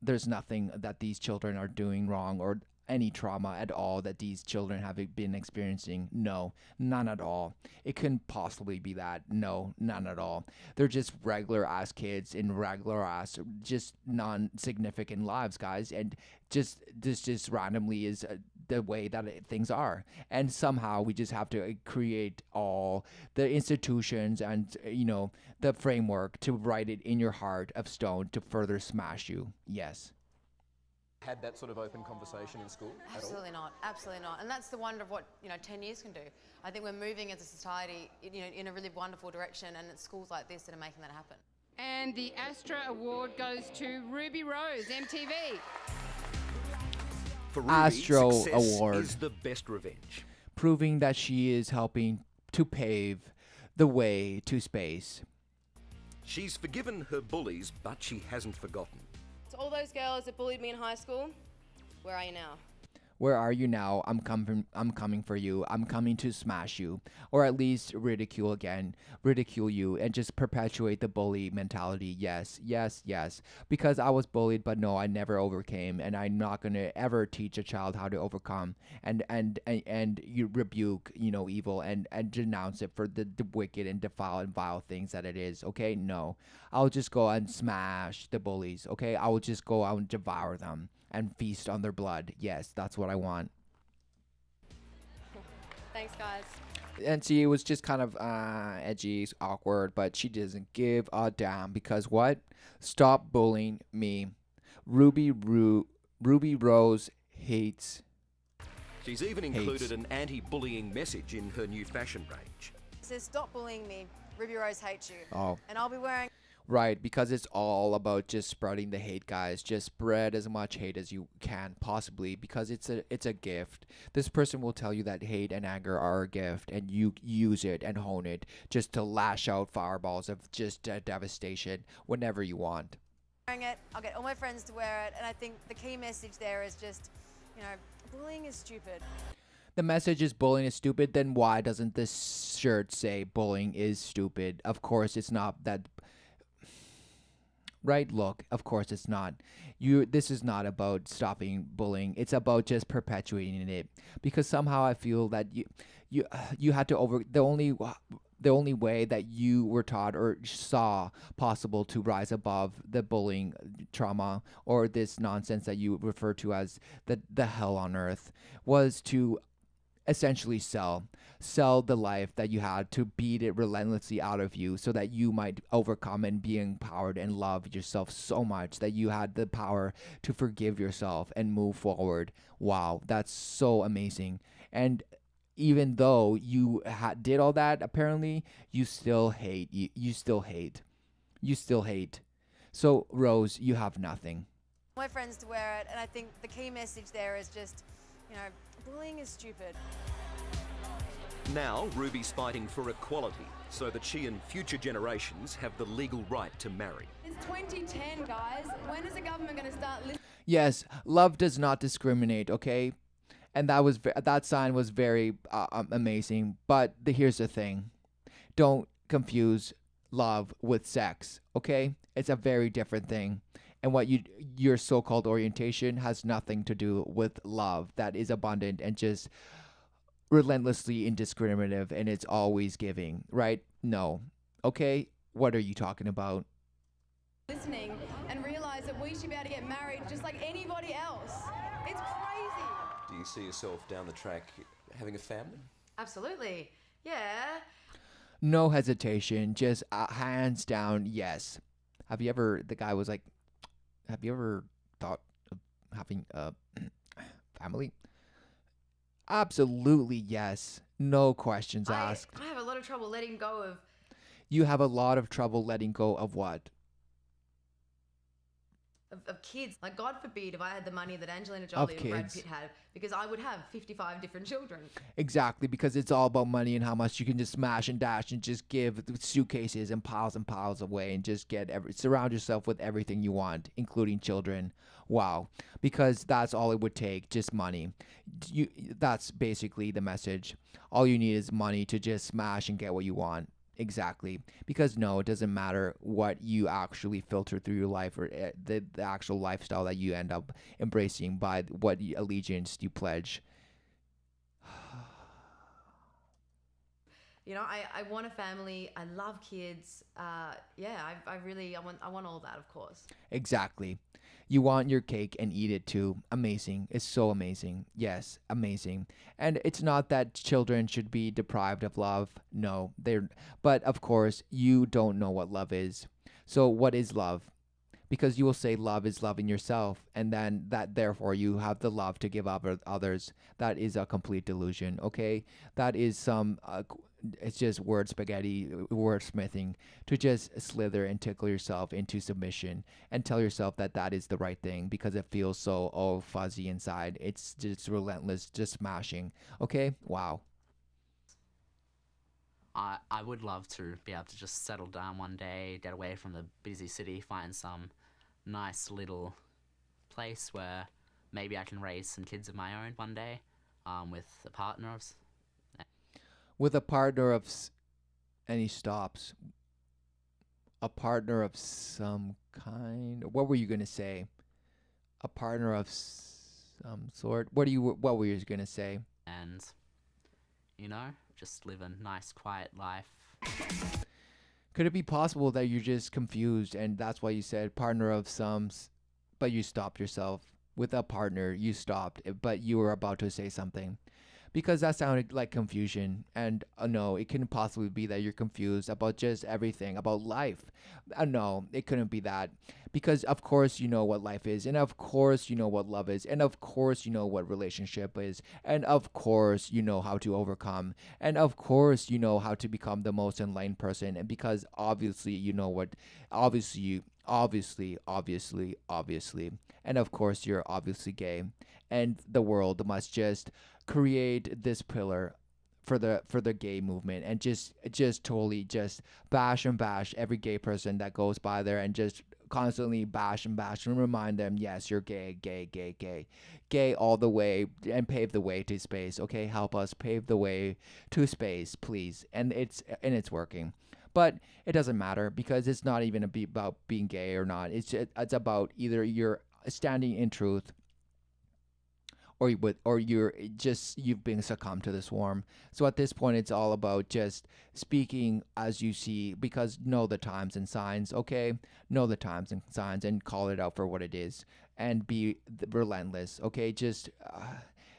There's nothing that these children are doing wrong or any trauma at all that these children have been experiencing. No, none at all. It couldn't possibly be that. No, none at all. They're just regular ass kids in regular ass, just non-significant lives, guys. And this just randomly is the way that things are. And somehow we just have to create all the institutions and, the framework to write it in your heart of stone to further smash you. Yes. had that sort of open conversation in school at all? Absolutely not. Absolutely not. And that's the wonder of what 10 years can do. I think we're moving as a society in a really wonderful direction, and it's schools like this that are making that happen. And the Astra Award goes to Ruby Rose, MTV. For Ruby, Astro success Award. is the best revenge. Proving that she is helping to pave the way to space. She's forgiven her bullies, but she hasn't forgotten. To all those girls that bullied me in high school, where are you now? Where are you now? I'm coming for you. I'm coming to smash you, or at least ridicule you, and just perpetuate the bully mentality. Yes. Because I was bullied, but no, I never overcame, and I'm not gonna ever teach a child how to overcome and you rebuke evil and denounce it for the wicked and vile things that it is. Okay, no, I'll just go and smash the bullies. Okay, I will just go out and devour them and feast on their blood. Yes, that's what I want. Thanks, guys. And see, it was just kind of edgy, awkward, but she doesn't give a damn because what? Stop bullying me. Ruby Rose hates. She's even included an anti-bullying message in her new fashion range. It says, "Stop bullying me. Ruby Rose hates you." Oh. And I'll be wearing... Right, because it's all about just spreading the hate, guys. Just spread as much hate as you can possibly, because it's a gift. This person will tell you that hate and anger are a gift, and you use it and hone it just to lash out fireballs of just devastation whenever you want. Wearing it, I'll get all my friends to wear it, and I think the key message there is just, bullying is stupid. The message is bullying is stupid, then why doesn't this shirt say bullying is stupid? Of course it's not that, right? Look, of course it's not. This is not about stopping bullying. It's about just perpetuating it, because somehow I feel that you had to the only way that you were taught or saw possible to rise above the bullying trauma or this nonsense that you refer to as the hell on earth was to essentially sell the life that you had, to beat it relentlessly out of you so that you might overcome and be empowered and love yourself so much that you had the power to forgive yourself and move forward. Wow, that's so amazing. And even though you did all that, apparently you still hate. You still hate. You still hate. So Rose, you have nothing. My friends to wear it, and I think the key message there is just, bullying is stupid. Now Ruby's fighting for equality so that she and future generations have the legal right to marry. It's 2010, guys. When is the government going to start listening? Yes, love does not discriminate, okay? And that sign was very amazing. But here's the thing. Don't confuse love with sex, okay? It's a very different thing. And what your so-called orientation has nothing to do with love that is abundant and just relentlessly indiscriminative, and it's always giving, right? No. Okay? What are you talking about? Listening and realize that we should be able to get married just like anybody else. It's crazy. Do you see yourself down the track having a family? Absolutely. Yeah. No hesitation, just hands down, yes. The guy was like, have you ever thought of having a family? Absolutely, yes. No questions asked. I have a lot of trouble letting go of... You have a lot of trouble letting go of what? Of kids. Like, God forbid if I had the money that Angelina Jolie and Brad kids. Pitt had, because I would have 55 different children. Exactly, because it's all about money and how much you can just smash and dash and just give suitcases and piles away and just surround yourself with everything you want, including children. Wow. Because that's all it would take, just money. That's basically the message. All you need is money to just smash and get what you want. Exactly. Because no, it doesn't matter what you actually filter through your life or the actual lifestyle that you end up embracing by what allegiance you pledge. I want a family. I love kids. I want all that, of course. Exactly. You want your cake and eat it too. Amazing. It's so amazing. Yes, amazing. And it's not that children should be deprived of love. No, but of course, you don't know what love is. So what is love? Because you will say love is loving yourself, and then therefore you have the love to give up others. That is a complete delusion, okay? That is it's just wordsmithing to just slither and tickle yourself into submission and tell yourself that is the right thing because it feels so fuzzy inside. It's just relentless, just smashing. Okay? Wow. I would love to be able to just settle down one day, get away from the busy city, find some nice little place where maybe I can raise some kids of my own one day, with a partner of... With a partner of... And he stops. A partner of some kind? What were you going to say? A partner of some sort? What were you going to say? And, just live a nice, quiet life. Could it be possible that you're just confused and that's why you said partner of some, but you stopped yourself? With a partner, you stopped, but you were about to say something. Because that sounded like confusion. And no, it couldn't possibly be that you're confused about just everything, about life. No, it couldn't be that. Because of course you know what life is. And of course you know what love is. And of course you know what relationship is. And of course you know how to overcome. And of course you know how to become the most enlightened person. And because obviously you know what, obviously. And of course you're obviously gay. And the world must just create this pillar for the gay movement, and just totally just bash and bash every gay person that goes by there, and just constantly bash and bash and remind them, yes, you're gay all the way, and pave the way to space. Okay, help us pave the way to space, please. And it's working. But it doesn't matter, because it's not even about being gay or not. It's about either you're standing in truth, or you've been succumbed to the swarm. So at this point, it's all about just speaking as you see, because know the times and signs. Okay, know the times and signs, and call it out for what it is, and be relentless. Okay, just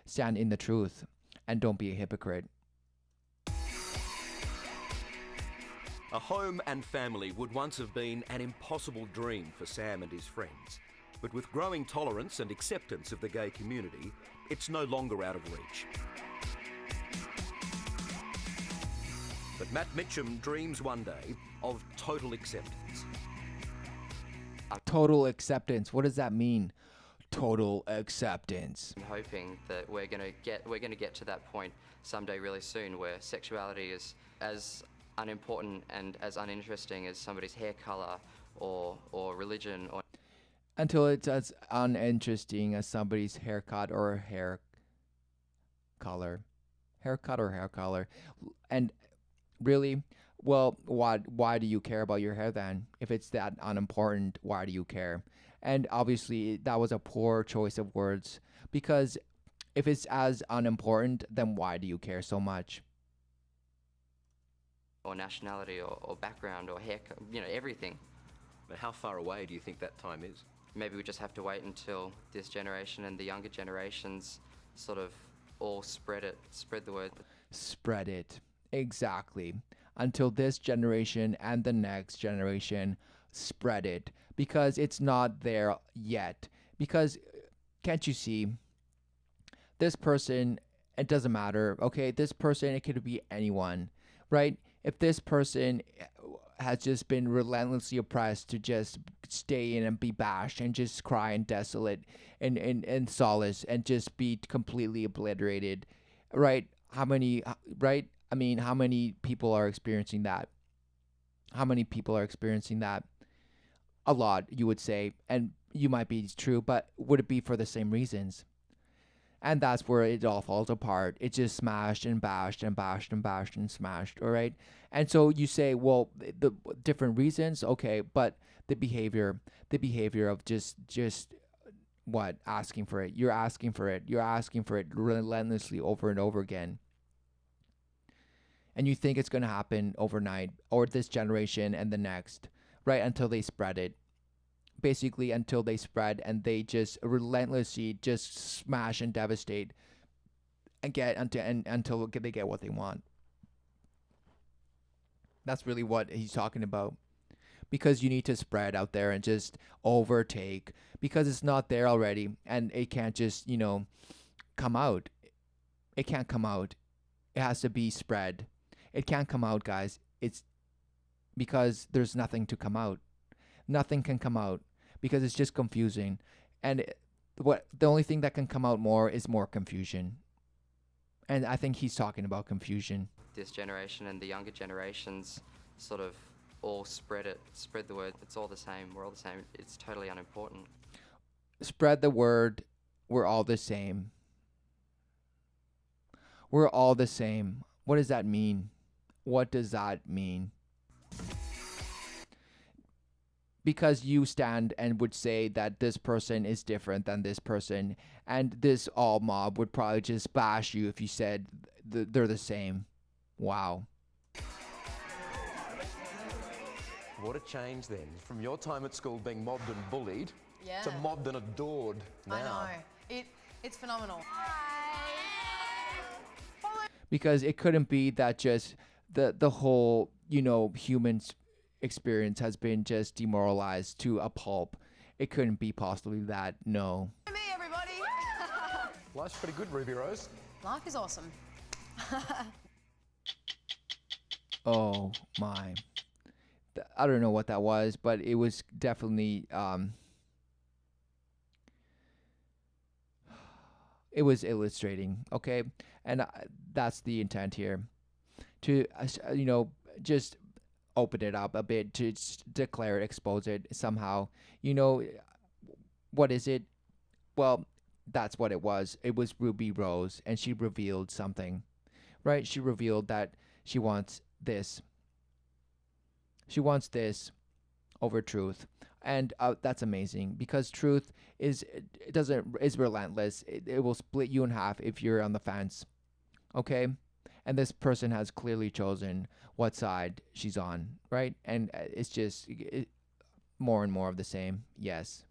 stand in the truth, and don't be a hypocrite. A home and family would once have been an impossible dream for Sam and his friends. But with growing tolerance and acceptance of the gay community, it's no longer out of reach. But Matt Mitchum dreams one day of total acceptance. Total acceptance. What does that mean? Total acceptance. I'm hoping that we're gonna get to that point someday really soon, where sexuality is as unimportant and as uninteresting as somebody's hair color or religion or. Until it's as uninteresting as somebody's haircut or hair color. Haircut or hair color. And really, well, why do you care about your hair then? If it's that unimportant, why do you care? And obviously, that was a poor choice of words, because if it's as unimportant, then why do you care so much? Or nationality or background or hair, everything. But how far away do you think that time is? Maybe we just have to wait until this generation and the younger generations sort of all spread the word. Spread it. Exactly. Until this generation and the next generation spread it. Because it's not there yet. Because, can't you see, this person, it doesn't matter, okay? This person, it could be anyone, right? If this person has just been relentlessly oppressed to just stay in and be bashed and just cry and desolate and solace and just be completely obliterated, right? How many people are experiencing that? How many people are experiencing that? A lot, you would say, and you might be true, but would it be for the same reasons? And that's where it all falls apart. It's just smashed and bashed and bashed and bashed and smashed, all right? And so you say, well, the different reasons, okay, but the behavior of just what? Asking for it. You're asking for it relentlessly over and over again. And you think it's going to happen overnight, or this generation and the next, right? Until they spread it. Basically, until they spread and they just relentlessly just smash and devastate and get until they get what they want. That's really what he's talking about. Because you need to spread out there and just overtake, because it's not there already, and it can't just, come out. It can't come out. It has to be spread. It can't come out, guys. It's because there's nothing to come out. Nothing can come out because it's just confusing. And the only thing that can come out more is more confusion. And I think he's talking about confusion. This generation and the younger generations sort of all spread the word. It's all the same. We're all the same. It's totally unimportant. Spread the word. We're all the same. We're all the same. What does that mean? What does that mean? Because you stand and would say that this person is different than this person, and this all mob would probably just bash you if you said they're the same. Wow. What a change then, from your time at school being mobbed and bullied Yeah. to mobbed and adored now. I know. It's phenomenal. Because it couldn't be that just the whole, humans experience has been just demoralized to a pulp. It couldn't be possibly that. No. Me, everybody. Life's pretty good, Ruby Rose. Life is awesome. Oh my. I don't know what that was, but it was definitely It was illustrating, okay? And that's the intent here, to just open it up a bit, to declare it, expose it somehow. What is it? Well, that's what it was. It was Ruby Rose, and she revealed something, right? She revealed that she wants this. She wants this over truth. And that's amazing, because truth is relentless. It will split you in half if you're on the fence, okay? And this person has clearly chosen what side she's on, right? And it's just more and more of the same. Yes.